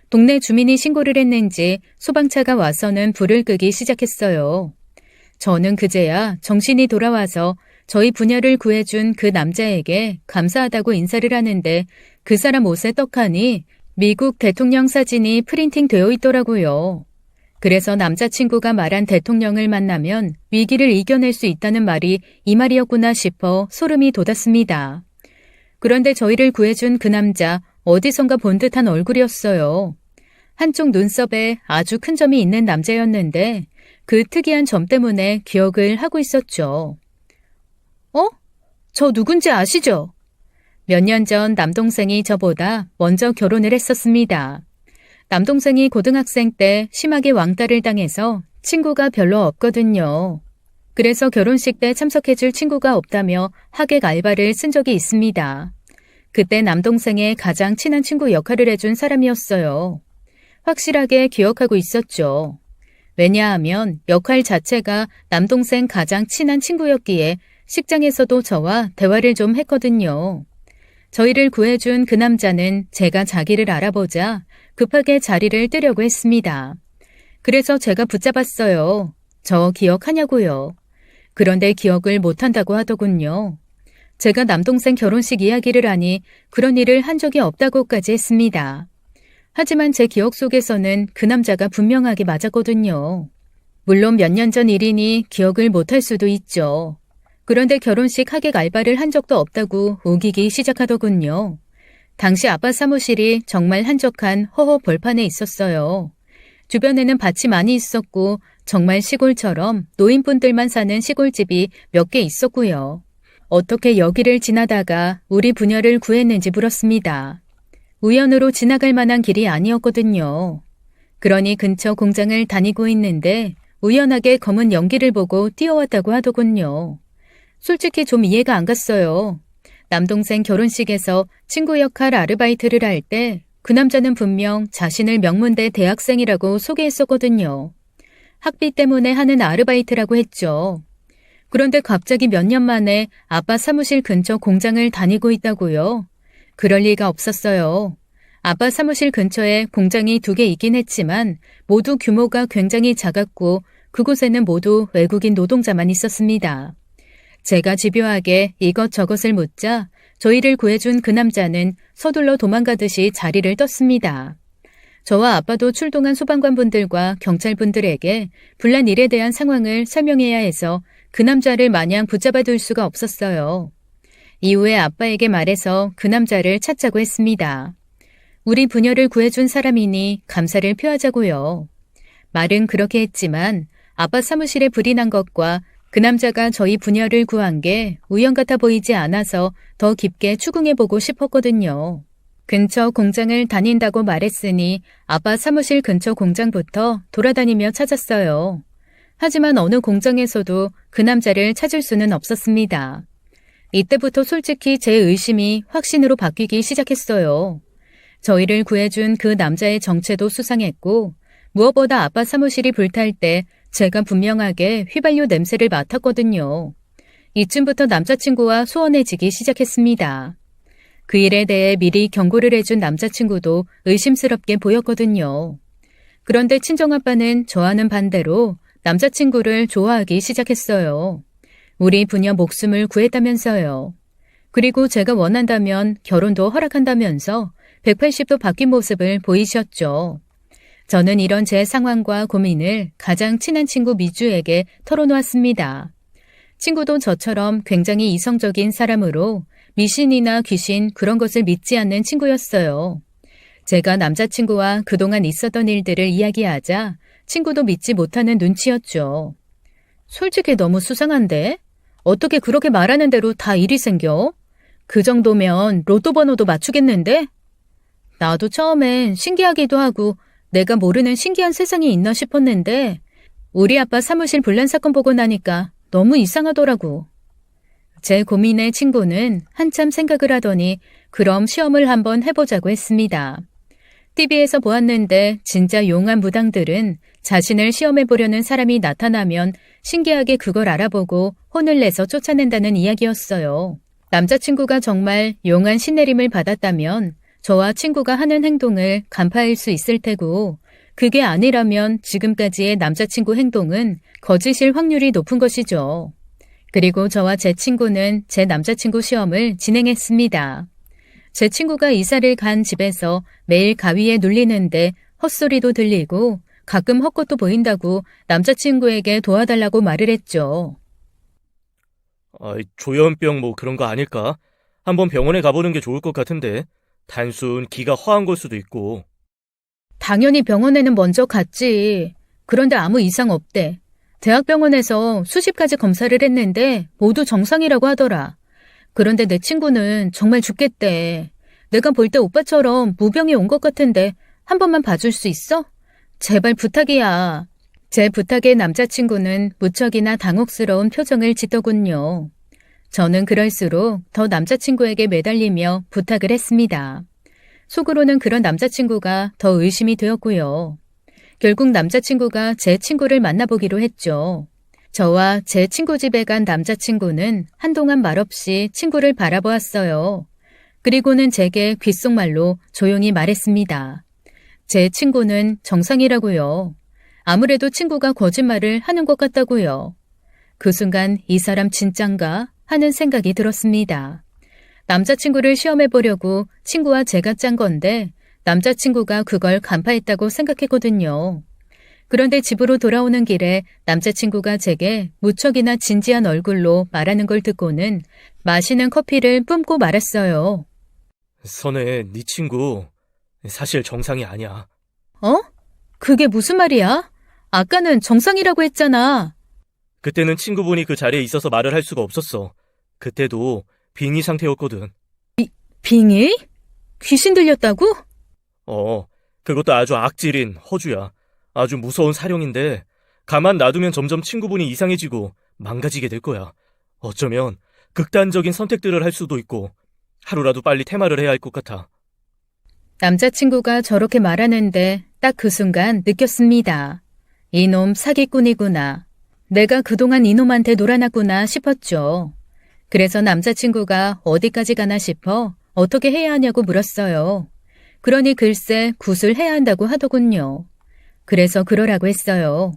동네 주민이 신고를 했는지 소방차가 와서는 불을 끄기 시작했어요. 저는 그제야 정신이 돌아와서 저희 부녀를 구해준 그 남자에게 감사하다고 인사를 하는데 그 사람 옷에 떡하니 미국 대통령 사진이 프린팅 되어 있더라고요. 그래서 남자친구가 말한 대통령을 만나면 위기를 이겨낼 수 있다는 말이 이 말이었구나 싶어 소름이 돋았습니다. 그런데 저희를 구해준 그 남자 어디선가 본 듯한 얼굴이었어요. 한쪽 눈썹에 아주 큰 점이 있는 남자였는데 그 특이한 점 때문에 기억을 하고 있었죠. 저 누군지 아시죠? 몇 년 전 남동생이 저보다 먼저 결혼을 했었습니다. 남동생이 고등학생 때 심하게 왕따를 당해서 친구가 별로 없거든요. 그래서 결혼식 때 참석해줄 친구가 없다며 하객 알바를 쓴 적이 있습니다. 그때 남동생의 가장 친한 친구 역할을 해준 사람이었어요. 확실하게 기억하고 있었죠. 왜냐하면 역할 자체가 남동생 가장 친한 친구였기에 식장에서도 저와 대화를 좀 했거든요. 저희를 구해준 그 남자는 제가 자기를 알아보자 급하게 자리를 뜨려고 했습니다. 그래서 제가 붙잡았어요. 저 기억하냐고요. 그런데 기억을 못한다고 하더군요. 제가 남동생 결혼식 이야기를 하니 그런 일을 한 적이 없다고까지 했습니다. 하지만 제 기억 속에서는 그 남자가 분명하게 맞았거든요. 물론 몇 년 전 일이니 기억을 못할 수도 있죠. 그런데 결혼식 하객 알바를 한 적도 없다고 우기기 시작하더군요. 당시 아빠 사무실이 정말 한적한 허허 벌판에 있었어요. 주변에는 밭이 많이 있었고 정말 시골처럼 노인분들만 사는 시골집이 몇 개 있었고요. 어떻게 여기를 지나다가 우리 부녀를 구했는지 물었습니다. 우연으로 지나갈 만한 길이 아니었거든요. 그러니 근처 공장을 다니고 있는데 우연하게 검은 연기를 보고 뛰어왔다고 하더군요. 솔직히 좀 이해가 안 갔어요. 남동생 결혼식에서 친구 역할 아르바이트를 할 때 그 남자는 분명 자신을 명문대 대학생이라고 소개했었거든요. 학비 때문에 하는 아르바이트라고 했죠. 그런데 갑자기 몇 년 만에 아빠 사무실 근처 공장을 다니고 있다고요? 그럴 리가 없었어요. 아빠 사무실 근처에 공장이 2개 있긴 했지만 모두 규모가 굉장히 작았고 그곳에는 모두 외국인 노동자만 있었습니다. 제가 집요하게 이것저것을 묻자 저희를 구해준 그 남자는 서둘러 도망가듯이 자리를 떴습니다. 저와 아빠도 출동한 소방관분들과 경찰분들에게 불난 일에 대한 상황을 설명해야 해서 그 남자를 마냥 붙잡아둘 수가 없었어요. 이후에 아빠에게 말해서 그 남자를 찾자고 했습니다. 우리 부녀를 구해준 사람이니 감사를 표하자고요. 말은 그렇게 했지만 아빠 사무실에 불이 난 것과 그 남자가 저희 부녀를 구한 게 우연 같아 보이지 않아서 더 깊게 추궁해보고 싶었거든요. 근처 공장을 다닌다고 말했으니 아빠 사무실 근처 공장부터 돌아다니며 찾았어요. 하지만 어느 공장에서도 그 남자를 찾을 수는 없었습니다. 이때부터 솔직히 제 의심이 확신으로 바뀌기 시작했어요. 저희를 구해준 그 남자의 정체도 수상했고 무엇보다 아빠 사무실이 불탈 때 제가 분명하게 휘발유 냄새를 맡았거든요. 이쯤부터 남자친구와 소원해지기 시작했습니다. 그 일에 대해 미리 경고를 해준 남자친구도 의심스럽게 보였거든요. 그런데 친정아빠는 저와는 반대로 남자친구를 좋아하기 시작했어요. 우리 부녀 목숨을 구했다면서요. 그리고 제가 원한다면 결혼도 허락한다면서 180도 바뀐 모습을 보이셨죠. 저는 이런 제 상황과 고민을 가장 친한 친구 미주에게 털어놓았습니다. 친구도 저처럼 굉장히 이성적인 사람으로 미신이나 귀신 그런 것을 믿지 않는 친구였어요. 제가 남자친구와 그동안 있었던 일들을 이야기하자 친구도 믿지 못하는 눈치였죠. 솔직히 너무 수상한데? 어떻게 그렇게 말하는 대로 다 일이 생겨? 그 정도면 로또 번호도 맞추겠는데? 나도 처음엔 신기하기도 하고 내가 모르는 신기한 세상이 있나 싶었는데 우리 아빠 사무실 불난 사건 보고 나니까 너무 이상하더라고. 제 고민에 친구는 한참 생각을 하더니 그럼 시험을 한번 해보자고 했습니다. TV에서 보았는데 진짜 용한 무당들은 자신을 시험해보려는 사람이 나타나면 신기하게 그걸 알아보고 혼을 내서 쫓아낸다는 이야기였어요. 남자친구가 정말 용한 신내림을 받았다면 저와 친구가 하는 행동을 간파할 수 있을 테고 그게 아니라면 지금까지의 남자친구 행동은 거짓일 확률이 높은 것이죠. 그리고 저와 제 친구는 제 남자친구 시험을 진행했습니다. 제 친구가 이사를 간 집에서 매일 가위에 눌리는데 헛소리도 들리고 가끔 헛것도 보인다고 남자친구에게 도와달라고 말을 했죠. 조현병 뭐 그런 거 아닐까? 한번 병원에 가보는 게 좋을 것 같은데. 단순 기가 화한 걸 수도 있고. 당연히 병원에는 먼저 갔지. 그런데 아무 이상 없대. 대학병원에서 수십 가지 검사를 했는데 모두 정상이라고 하더라. 그런데 내 친구는 정말 죽겠대. 내가 볼 때 오빠처럼 무병이 온 것 같은데 한 번만 봐줄 수 있어? 제발 부탁이야. 제 부탁에 남자친구는 무척이나 당혹스러운 표정을 짓더군요. 저는 그럴수록 더 남자친구에게 매달리며 부탁을 했습니다. 속으로는 그런 남자친구가 더 의심이 되었고요. 결국 남자친구가 제 친구를 만나보기로 했죠. 저와 제 친구 집에 간 남자친구는 한동안 말없이 친구를 바라보았어요. 그리고는 제게 귓속말로 조용히 말했습니다. 제 친구는 정상이라고요. 아무래도 친구가 거짓말을 하는 것 같다고요. 그 순간 이 사람 진짠가 하는 생각이 들었습니다. 남자친구를 시험해 보려고 친구와 제가 짠 건데 남자친구가 그걸 간파했다고 생각했거든요. 그런데 집으로 돌아오는 길에 남자친구가 제게 무척이나 진지한 얼굴로 말하는 걸 듣고는 마시는 커피를 뿜고 말았어요. 선혜, 네 친구 사실 정상이 아니야. 어? 그게 무슨 말이야? 아까는 정상이라고 했잖아. 그때는 친구분이 그 자리에 있어서 말을 할 수가 없었어. 그때도 빙의 상태였거든. 빙의? 귀신 들렸다고? 그것도 아주 악질인 허주야. 아주 무서운 사령인데 가만 놔두면 점점 친구분이 이상해지고 망가지게 될 거야. 어쩌면 극단적인 선택들을 할 수도 있고 하루라도 빨리 퇴마를 해야 할 것 같아. 남자친구가 저렇게 말하는데 딱 그 순간 느꼈습니다. 이놈 사기꾼이구나. 내가 그동안 이놈한테 놀아났구나 싶었죠. 그래서 남자친구가 어디까지 가나 싶어 어떻게 해야 하냐고 물었어요. 그러니 글쎄 굿을 해야 한다고 하더군요. 그래서 그러라고 했어요.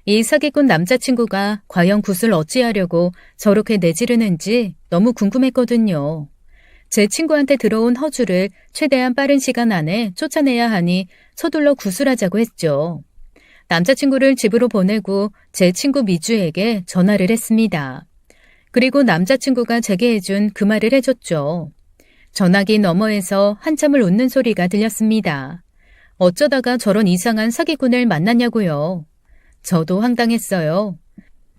이 사기꾼 남자친구가 과연 굿을 어찌하려고 저렇게 내지르는지 너무 궁금했거든요. 제 친구한테 들어온 허주를 최대한 빠른 시간 안에 쫓아내야 하니 서둘러 구술하자고 했죠. 남자친구를 집으로 보내고 제 친구 미주에게 전화를 했습니다. 그리고 남자친구가 제게 해준 그 말을 해줬죠. 전화기 너머에서 한참을 웃는 소리가 들렸습니다. 어쩌다가 저런 이상한 사기꾼을 만났냐고요. 저도 황당했어요.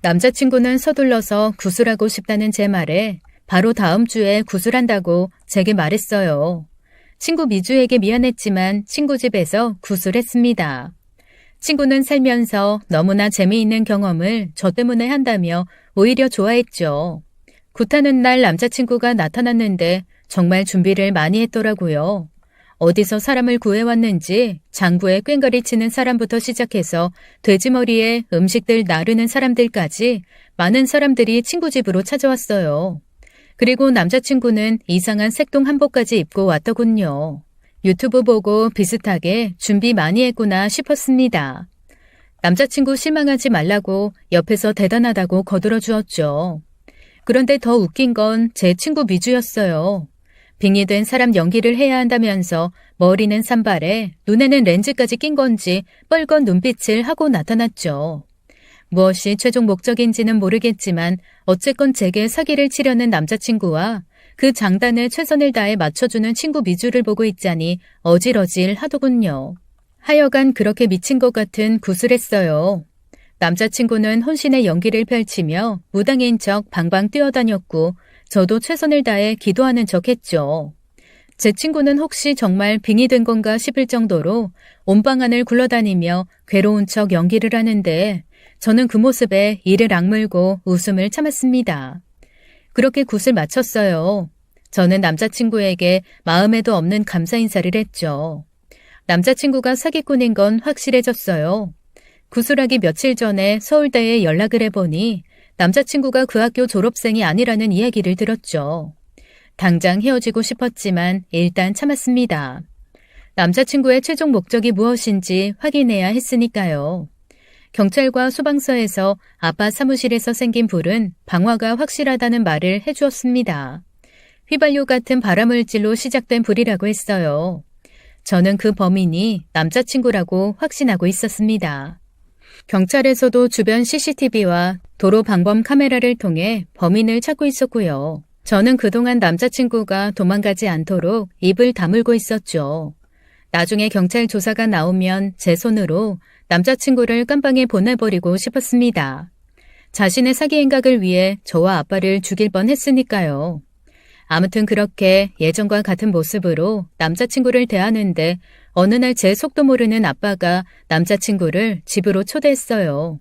남자친구는 서둘러서 구술하고 싶다는 제 말에 바로 다음 주에 구술한다고 제게 말했어요. 친구 미주에게 미안했지만 친구 집에서 구술했습니다. 친구는 살면서 너무나 재미있는 경험을 저 때문에 한다며 오히려 좋아했죠. 굿하는 날 남자친구가 나타났는데 정말 준비를 많이 했더라고요. 어디서 사람을 구해왔는지 장구에 꽹과리 치는 사람부터 시작해서 돼지머리에 음식들 나르는 사람들까지 많은 사람들이 친구 집으로 찾아왔어요. 그리고 남자친구는 이상한 색동 한복까지 입고 왔더군요. 유튜브 보고 비슷하게 준비 많이 했구나 싶었습니다. 남자친구 실망하지 말라고 옆에서 대단하다고 거들어 주었죠. 그런데 더 웃긴 건 제 친구 미주였어요. 빙의된 사람 연기를 해야 한다면서 머리는 산발에 눈에는 렌즈까지 낀 건지 뻘건 눈빛을 하고 나타났죠. 무엇이 최종 목적인지는 모르겠지만 어쨌건 제게 사기를 치려는 남자친구와 그 장단에 최선을 다해 맞춰주는 친구 미주를 보고 있자니 어질어질 하더군요. 하여간 그렇게 미친 것 같은 구슬했어요. 남자친구는 혼신의 연기를 펼치며 무당인 척 방방 뛰어다녔고 저도 최선을 다해 기도하는 척 했죠. 제 친구는 혹시 정말 빙이 된 건가 싶을 정도로 온 방안을 굴러다니며 괴로운 척 연기를 하는데 저는 그 모습에 이를 악물고 웃음을 참았습니다. 그렇게 굿을 마쳤어요. 저는 남자친구에게 마음에도 없는 감사 인사를 했죠. 남자친구가 사기꾼인 건 확실해졌어요. 구술하기 며칠 전에 서울대에 연락을 해보니 남자친구가 그 학교 졸업생이 아니라는 이야기를 들었죠. 당장 헤어지고 싶었지만 일단 참았습니다. 남자친구의 최종 목적이 무엇인지 확인해야 했으니까요. 경찰과 소방서에서 아빠 사무실에서 생긴 불은 방화가 확실하다는 말을 해주었습니다. 휘발유 같은 발암물질로 시작된 불이라고 했어요. 저는 그 범인이 남자친구라고 확신하고 있었습니다. 경찰에서도 주변 CCTV와 도로 방범 카메라를 통해 범인을 찾고 있었고요. 저는 그동안 남자친구가 도망가지 않도록 입을 다물고 있었죠. 나중에 경찰 조사가 나오면 제 손으로 남자친구를 깜빵에 보내버리고 싶었습니다. 자신의 사기 행각을 위해 저와 아빠를 죽일 뻔했으니까요. 아무튼 그렇게 예전과 같은 모습으로 남자친구를 대하는데 어느 날 제 속도 모르는 아빠가 남자친구를 집으로 초대했어요.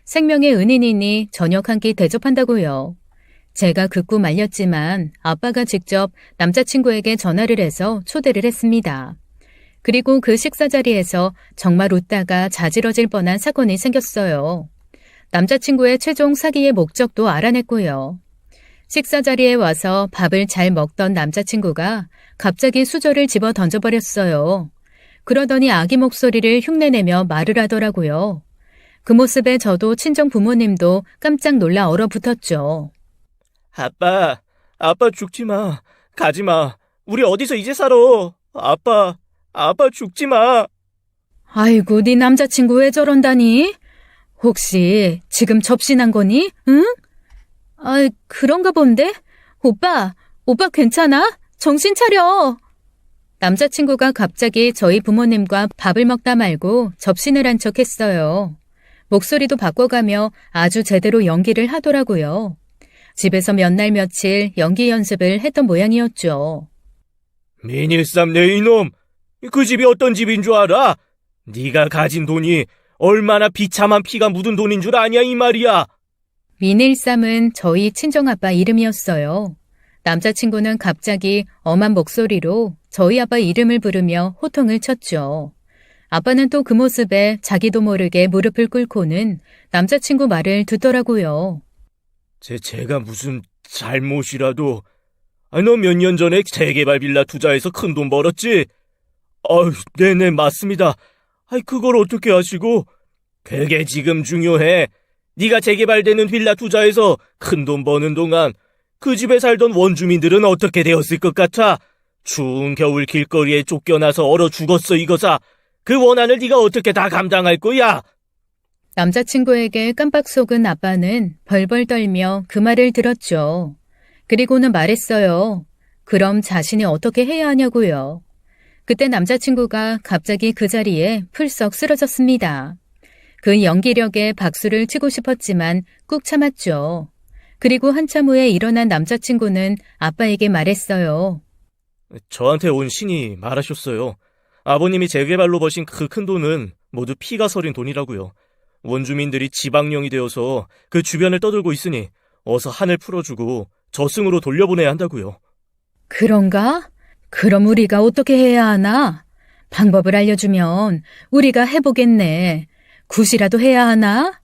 생명의 은인이니 저녁 한 끼 대접한다고요. 제가 극구 말렸지만 아빠가 직접 남자친구에게 전화를 해서 초대를 했습니다. 그리고 그 식사 자리에서 정말 웃다가 자지러질 뻔한 사건이 생겼어요. 남자친구의 최종 사기의 목적도 알아냈고요. 식사 자리에 와서 밥을 잘 먹던 남자친구가 갑자기 수저를 집어 던져버렸어요. 그러더니 아기 목소리를 흉내내며 말을 하더라고요. 그 모습에 저도 친정 부모님도 깜짝 놀라 얼어붙었죠. 아빠 죽지 마. 가지 마. 우리 어디서 이제 살아? 아빠 죽지 마. 아이고, 네 남자친구 왜 저런다니? 혹시 지금 접신한 거니? 응? 아, 그런가 본데? 오빠 괜찮아? 정신 차려. 남자친구가 갑자기 저희 부모님과 밥을 먹다 말고 접신을 한 척 했어요. 목소리도 바꿔가며 아주 제대로 연기를 하더라고요. 집에서 몇 날 며칠 연기 연습을 했던 모양이었죠. 민일삼 내 이놈. 그 집이 어떤 집인 줄 알아? 네가 가진 돈이 얼마나 비참한 피가 묻은 돈인 줄 아냐 이 말이야. 민일삼은 저희 친정아빠 이름이었어요. 남자친구는 갑자기 엄한 목소리로 저희 아빠 이름을 부르며 호통을 쳤죠. 아빠는 또 그 모습에 자기도 모르게 무릎을 꿇고는 남자친구 말을 듣더라고요. 제가 무슨 잘못이라도. 너 몇 년 전에 재개발 빌라 투자해서 큰 돈 벌었지? 네네 맞습니다. 그걸 어떻게 아시고? 그게 지금 중요해. 네가 재개발되는 빌라 투자해서 큰 돈 버는 동안 그 집에 살던 원주민들은 어떻게 되었을 것 같아? 추운 겨울 길거리에 쫓겨나서 얼어 죽었어 이거사. 그 원한을 네가 어떻게 다 감당할 거야? 남자친구에게 깜빡 속은 아빠는 벌벌 떨며 그 말을 들었죠. 그리고는 말했어요. 그럼 자신이 어떻게 해야 하냐고요. 그때 남자친구가 갑자기 그 자리에 풀썩 쓰러졌습니다. 그 연기력에 박수를 치고 싶었지만 꾹 참았죠. 그리고 한참 후에 일어난 남자친구는 아빠에게 말했어요. 저한테 온 신이 말하셨어요. 아버님이 재개발로 버신 그 큰 돈은 모두 피가 서린 돈이라고요. 원주민들이 지방령이 되어서 그 주변을 떠돌고 있으니 어서 한을 풀어주고 저승으로 돌려보내야 한다고요. 그런가? 그럼 우리가 어떻게 해야 하나? 방법을 알려주면 우리가 해보겠네. 굿이라도 해야 하나?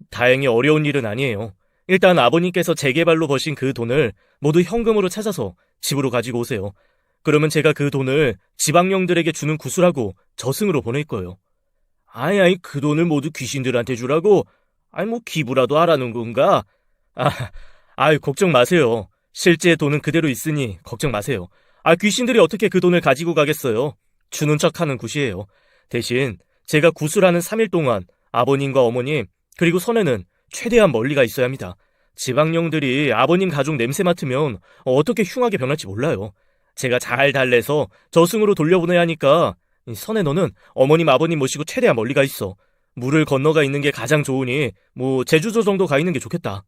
다행히 어려운 일은 아니에요. 일단 아버님께서 재개발로 버신 그 돈을 모두 현금으로 찾아서 집으로 가지고 오세요. 그러면 제가 그 돈을 지방령들에게 주는 구슬하고 저승으로 보낼 거예요. 그 돈을 모두 귀신들한테 주라고? 뭐 기부라도 하라는 건가? 걱정 마세요. 실제 돈은 그대로 있으니 걱정 마세요. 귀신들이 어떻게 그 돈을 가지고 가겠어요? 주는 척하는 굿이에요. 대신 제가 구슬하는 3일 동안 아버님과 어머님 그리고 선에는 최대한 멀리가 있어야 합니다. 지방령들이 아버님 가족 냄새 맡으면 어떻게 흉하게 변할지 몰라요. 제가 잘 달래서 저승으로 돌려보내야 하니까 선에 너는 어머님 아버님 모시고 최대한 멀리 가 있어. 물을 건너가 있는 게 가장 좋으니 제주도 정도 가 있는 게 좋겠다.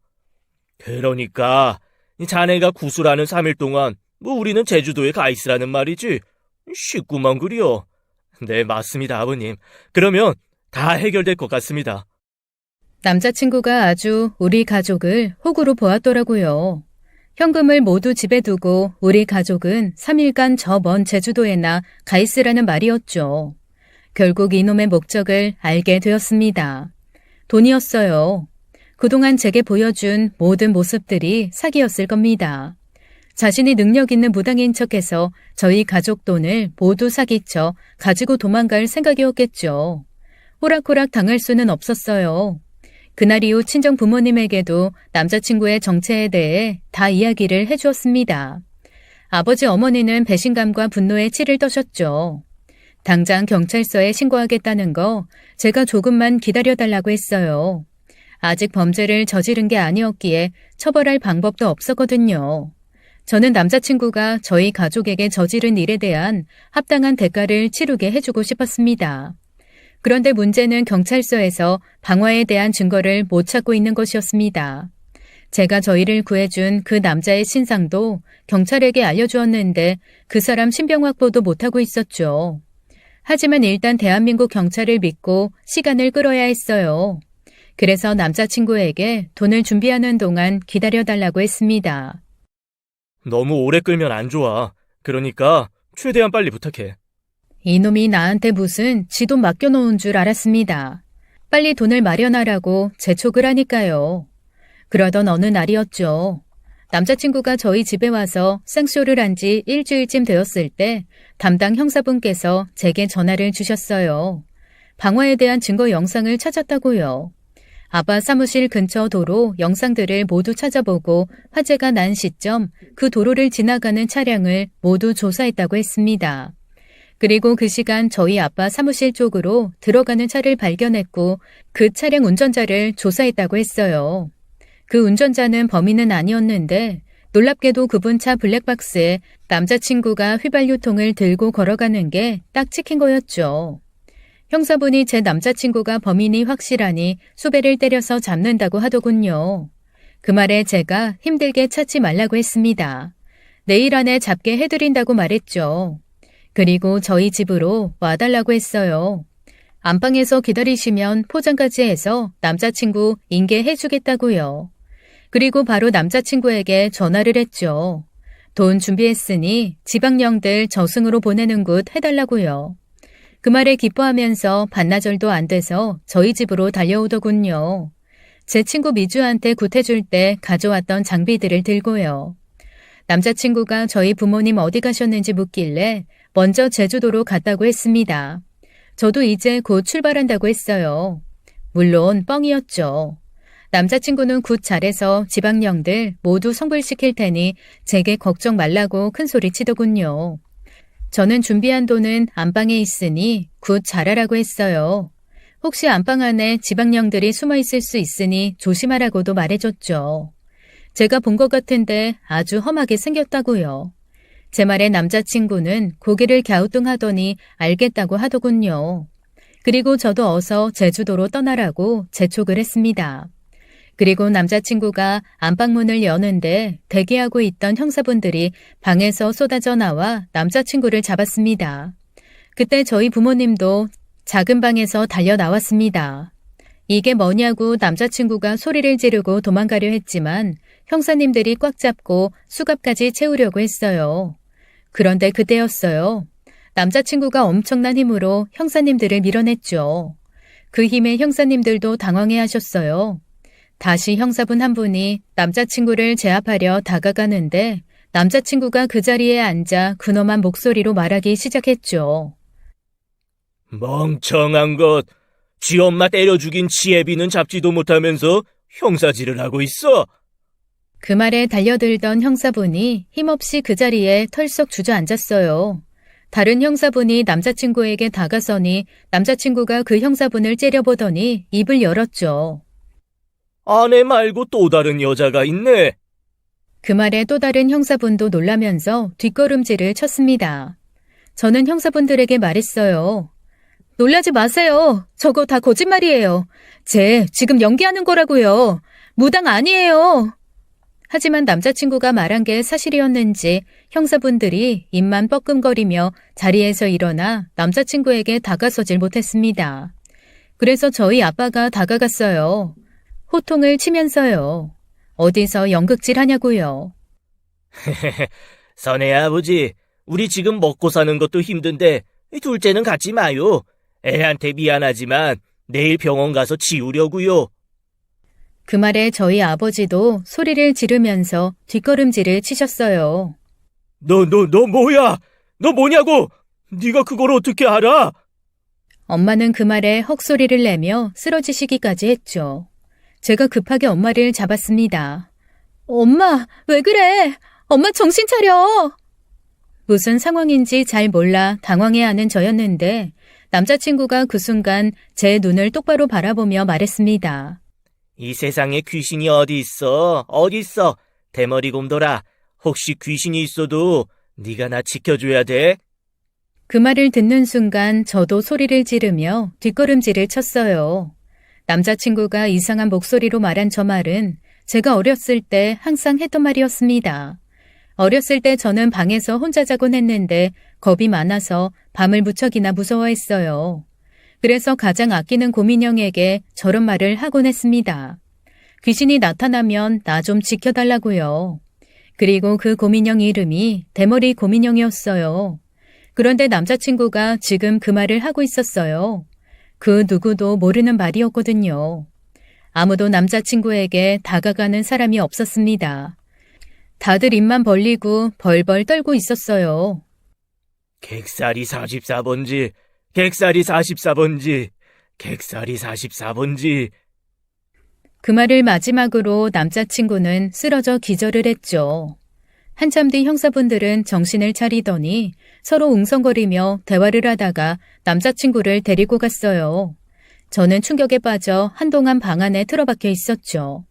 그러니까 자네가 구슬하는 3일 동안 우리는 제주도에 가 있으라는 말이지. 쉽구만 그려. 네 맞습니다 아버님. 그러면 다 해결될 것 같습니다. 남자친구가 아주 우리 가족을 호구로 보았더라고요. 현금을 모두 집에 두고 우리 가족은 3일간 저 먼 제주도에나 가 있으라는 말이었죠. 결국 이놈의 목적을 알게 되었습니다. 돈이었어요. 그동안 제게 보여준 모든 모습들이 사기였을 겁니다. 자신이 능력 있는 무당인 척해서 저희 가족 돈을 모두 사기쳐 가지고 도망갈 생각이었겠죠. 호락호락 당할 수는 없었어요. 그날 이후 친정 부모님에게도 남자친구의 정체에 대해 다 이야기를 해주었습니다. 아버지 어머니는 배신감과 분노에 치를 떠셨죠. 당장 경찰서에 신고하겠다는 거 제가 조금만 기다려달라고 했어요. 아직 범죄를 저지른 게 아니었기에 처벌할 방법도 없었거든요. 저는 남자친구가 저희 가족에게 저지른 일에 대한 합당한 대가를 치르게 해주고 싶었습니다. 그런데 문제는 경찰서에서 방화에 대한 증거를 못 찾고 있는 것이었습니다. 제가 저희를 구해준 그 남자의 신상도 경찰에게 알려주었는데 그 사람 신병 확보도 못하고 있었죠. 하지만 일단 대한민국 경찰을 믿고 시간을 끌어야 했어요. 그래서 남자친구에게 돈을 준비하는 동안 기다려달라고 했습니다. 너무 오래 끌면 안 좋아. 그러니까 최대한 빨리 부탁해. 이놈이 나한테 무슨 지 돈 맡겨놓은 줄 알았습니다. 빨리 돈을 마련하라고 재촉을 하니까요. 그러던 어느 날이었죠. 남자친구가 저희 집에 와서 생쇼를 한 지 일주일쯤 되었을 때 담당 형사분께서 제게 전화를 주셨어요. 방화에 대한 증거 영상을 찾았다고요. 아빠 사무실 근처 도로 영상들을 모두 찾아보고 화재가 난 시점 그 도로를 지나가는 차량을 모두 조사했다고 했습니다. 그리고 그 시간 저희 아빠 사무실 쪽으로 들어가는 차를 발견했고 그 차량 운전자를 조사했다고 했어요. 그 운전자는 범인은 아니었는데 놀랍게도 그분 차 블랙박스에 남자친구가 휘발유통을 들고 걸어가는 게 딱 찍힌 거였죠. 형사분이 제 남자친구가 범인이 확실하니 수배를 때려서 잡는다고 하더군요. 그 말에 제가 힘들게 찾지 말라고 했습니다. 내일 안에 잡게 해드린다고 말했죠. 그리고 저희 집으로 와달라고 했어요. 안방에서 기다리시면 포장까지 해서 남자친구 인계해주겠다고요. 그리고 바로 남자친구에게 전화를 했죠. 돈 준비했으니 지방령들 저승으로 보내는 곳 해달라고요. 그 말에 기뻐하면서 반나절도 안 돼서 저희 집으로 달려오더군요. 제 친구 미주한테 굿해줄 때 가져왔던 장비들을 들고요. 남자친구가 저희 부모님 어디 가셨는지 묻길래 먼저 제주도로 갔다고 했습니다. 저도 이제 곧 출발한다고 했어요. 물론 뻥이었죠. 남자친구는 굿 잘해서 지방령들 모두 성불시킬 테니 제게 걱정 말라고 큰 소리 치더군요. 저는 준비한 돈은 안방에 있으니 굿 잘하라고 했어요. 혹시 안방 안에 지방령들이 숨어 있을 수 있으니 조심하라고도 말해줬죠. 제가 본 것 같은데 아주 험하게 생겼다고요. 제 말에 남자친구는 고개를 갸우뚱하더니 알겠다고 하더군요. 그리고 저도 어서 제주도로 떠나라고 재촉을 했습니다. 그리고 남자친구가 안방문을 여는데 대기하고 있던 형사분들이 방에서 쏟아져 나와 남자친구를 잡았습니다. 그때 저희 부모님도 작은 방에서 달려 나왔습니다. 이게 뭐냐고 남자친구가 소리를 지르고 도망가려 했지만 형사님들이 꽉 잡고 수갑까지 채우려고 했어요. 그런데 그때였어요. 남자친구가 엄청난 힘으로 형사님들을 밀어냈죠. 그 힘에 형사님들도 당황해 하셨어요. 다시 형사분 한 분이 남자친구를 제압하려 다가가는데 남자친구가 그 자리에 앉아 근엄한 목소리로 말하기 시작했죠. 멍청한 것. 지 엄마 때려 죽인 지혜비는 잡지도 못하면서 형사질을 하고 있어. 그 말에 달려들던 형사분이 힘없이 그 자리에 털썩 주저앉았어요. 다른 형사분이 남자친구에게 다가서니 남자친구가 그 형사분을 째려보더니 입을 열었죠. 아내 말고 또 다른 여자가 있네. 그 말에 또 다른 형사분도 놀라면서 뒷걸음질을 쳤습니다. 저는 형사분들에게 말했어요. 놀라지 마세요. 저거 다 거짓말이에요. 쟤 지금 연기하는 거라고요. 무당 아니에요. 하지만 남자친구가 말한 게 사실이었는지 형사분들이 입만 뻐끔거리며 자리에서 일어나 남자친구에게 다가서질 못했습니다. 그래서 저희 아빠가 다가갔어요. 호통을 치면서요. 어디서 연극질 하냐고요. 선혜 아버지, 우리 지금 먹고 사는 것도 힘든데 둘째는 갖지 마요. 애한테 미안하지만 내일 병원 가서 지우려고요. 그 말에 저희 아버지도 소리를 지르면서 뒷걸음질을 치셨어요. 너 뭐야? 너 뭐냐고? 네가 그걸 어떻게 알아? 엄마는 그 말에 헉소리를 내며 쓰러지시기까지 했죠. 제가 급하게 엄마를 잡았습니다. 엄마, 왜 그래? 엄마 정신 차려! 무슨 상황인지 잘 몰라 당황해하는 저였는데 남자친구가 그 순간 제 눈을 똑바로 바라보며 말했습니다. 이 세상에 귀신이 어디 있어? 어디 있어? 대머리 곰돌아. 혹시 귀신이 있어도 네가 나 지켜줘야 돼? 그 말을 듣는 순간 저도 소리를 지르며 뒷걸음질을 쳤어요. 남자친구가 이상한 목소리로 말한 저 말은 제가 어렸을 때 항상 했던 말이었습니다. 어렸을 때 저는 방에서 혼자 자곤 했는데 겁이 많아서 밤을 무척이나 무서워했어요. 그래서 가장 아끼는 고민형에게 저런 말을 하곤 했습니다. 귀신이 나타나면 나 좀 지켜달라고요. 그리고 그 고민형 이름이 대머리 고민형이었어요. 그런데 남자친구가 지금 그 말을 하고 있었어요. 그 누구도 모르는 말이었거든요. 아무도 남자친구에게 다가가는 사람이 없었습니다. 다들 입만 벌리고 벌벌 떨고 있었어요. 객살이 44번지, 객살이 44번지, 객살이 44번지. 그 말을 마지막으로 남자친구는 쓰러져 기절을 했죠. 한참 뒤 형사분들은 정신을 차리더니 서로 웅성거리며 대화를 하다가 남자친구를 데리고 갔어요. 저는 충격에 빠져 한동안 방 안에 틀어박혀 있었죠.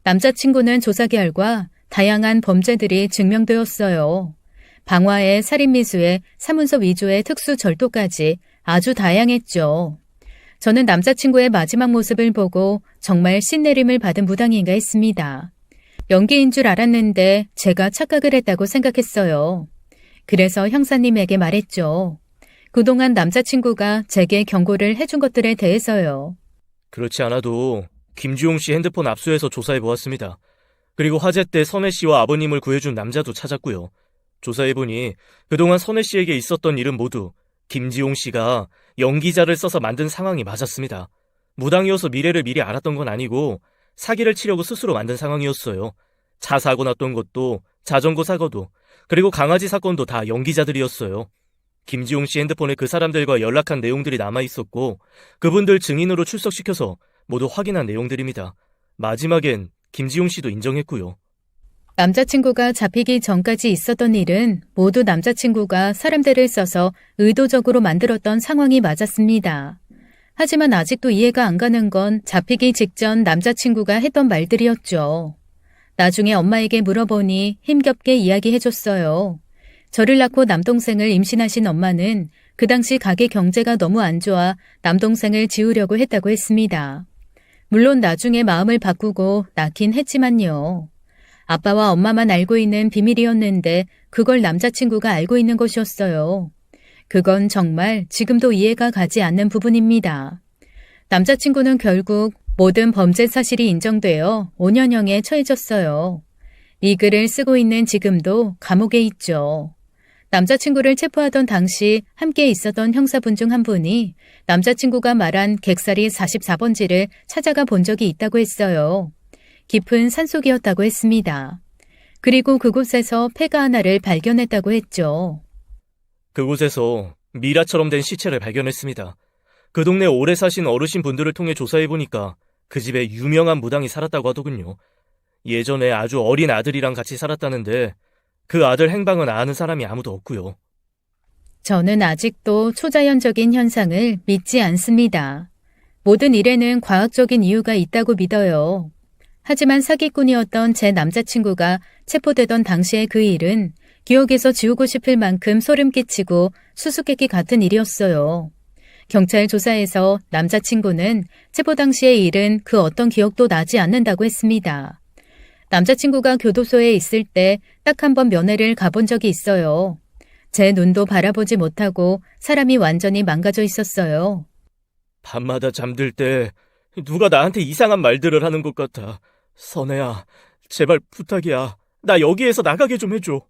남자친구는 조사 결과 다양한 범죄들이 증명되었어요. 방화에 살인미수에 사문서 위조의 특수절도까지 아주 다양했죠. 저는 남자친구의 마지막 모습을 보고 정말 신내림을 받은 무당인가 했습니다. 연기인 줄 알았는데 제가 착각을 했다고 생각했어요. 그래서 형사님에게 말했죠. 그동안 남자친구가 제게 경고를 해준 것들에 대해서요. 그렇지 않아도 김주용 씨 핸드폰 압수해서 조사해보았습니다. 그리고 화재 때 선혜 씨와 아버님을 구해준 남자도 찾았고요. 조사해보니 그동안 선혜 씨에게 있었던 일은 모두 김지용 씨가 연기자를 써서 만든 상황이 맞았습니다. 무당이어서 미래를 미리 알았던 건 아니고 사기를 치려고 스스로 만든 상황이었어요. 차 사고 났던 것도 자전거 사고도 그리고 강아지 사건도 다 연기자들이었어요. 김지용 씨 핸드폰에 그 사람들과 연락한 내용들이 남아있었고 그분들 증인으로 출석시켜서 모두 확인한 내용들입니다. 마지막엔 김지용 씨도 인정했고요. 남자친구가 잡히기 전까지 있었던 일은 모두 남자친구가 사람들을 써서 의도적으로 만들었던 상황이 맞았습니다. 하지만 아직도 이해가 안 가는 건 잡히기 직전 남자친구가 했던 말들이었죠. 나중에 엄마에게 물어보니 힘겹게 이야기해줬어요. 저를 낳고 남동생을 임신하신 엄마는 그 당시 가게 경제가 너무 안 좋아 남동생을 지우려고 했다고 했습니다. 물론 나중에 마음을 바꾸고 낳긴 했지만요. 아빠와 엄마만 알고 있는 비밀이었는데 그걸 남자친구가 알고 있는 것이었어요. 그건 정말 지금도 이해가 가지 않는 부분입니다. 남자친구는 결국 모든 범죄 사실이 인정되어 5년형에 처해졌어요. 이 글을 쓰고 있는 지금도 감옥에 있죠. 남자친구를 체포하던 당시 함께 있었던 형사분 중 한 분이 남자친구가 말한 객사리 44번지를 찾아가 본 적이 있다고 했어요. 깊은 산속이었다고 했습니다. 그리고 그곳에서 폐가 하나를 발견했다고 했죠. 그곳에서 미라처럼 된 시체를 발견했습니다. 그 동네 오래 사신 어르신 분들을 통해 조사해보니까 그 집에 유명한 무당이 살았다고 하더군요. 예전에 아주 어린 아들이랑 같이 살았다는데 그 아들 행방은 아는 사람이 아무도 없고요. 저는 아직도 초자연적인 현상을 믿지 않습니다. 모든 일에는 과학적인 이유가 있다고 믿어요. 하지만 사기꾼이었던 제 남자친구가 체포되던 당시의 그 일은 기억에서 지우고 싶을 만큼 소름 끼치고 수수께끼 같은 일이었어요. 경찰 조사에서 남자친구는 체포 당시의 일은 그 어떤 기억도 나지 않는다고 했습니다. 남자친구가 교도소에 있을 때 딱 한 번 면회를 가본 적이 있어요. 제 눈도 바라보지 못하고 사람이 완전히 망가져 있었어요. 밤마다 잠들 때 누가 나한테 이상한 말들을 하는 것 같아. 선혜야, 제발 부탁이야. 나 여기에서 나가게 좀 해줘.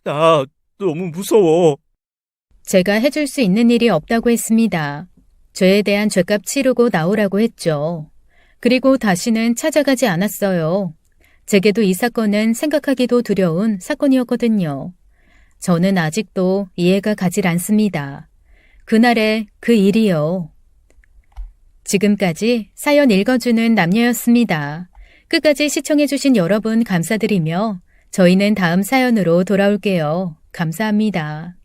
나 너무 무서워. 제가 해줄 수 있는 일이 없다고 했습니다. 죄에 대한 죄값 치르고 나오라고 했죠. 그리고 다시는 찾아가지 않았어요. 제게도 이 사건은 생각하기도 두려운 사건이었거든요. 저는 아직도 이해가 가질 않습니다. 그날의 그 일이요. 지금까지 사연 읽어주는 남녀였습니다. 끝까지 시청해주신 여러분 감사드리며 저희는 다음 사연으로 돌아올게요. 감사합니다.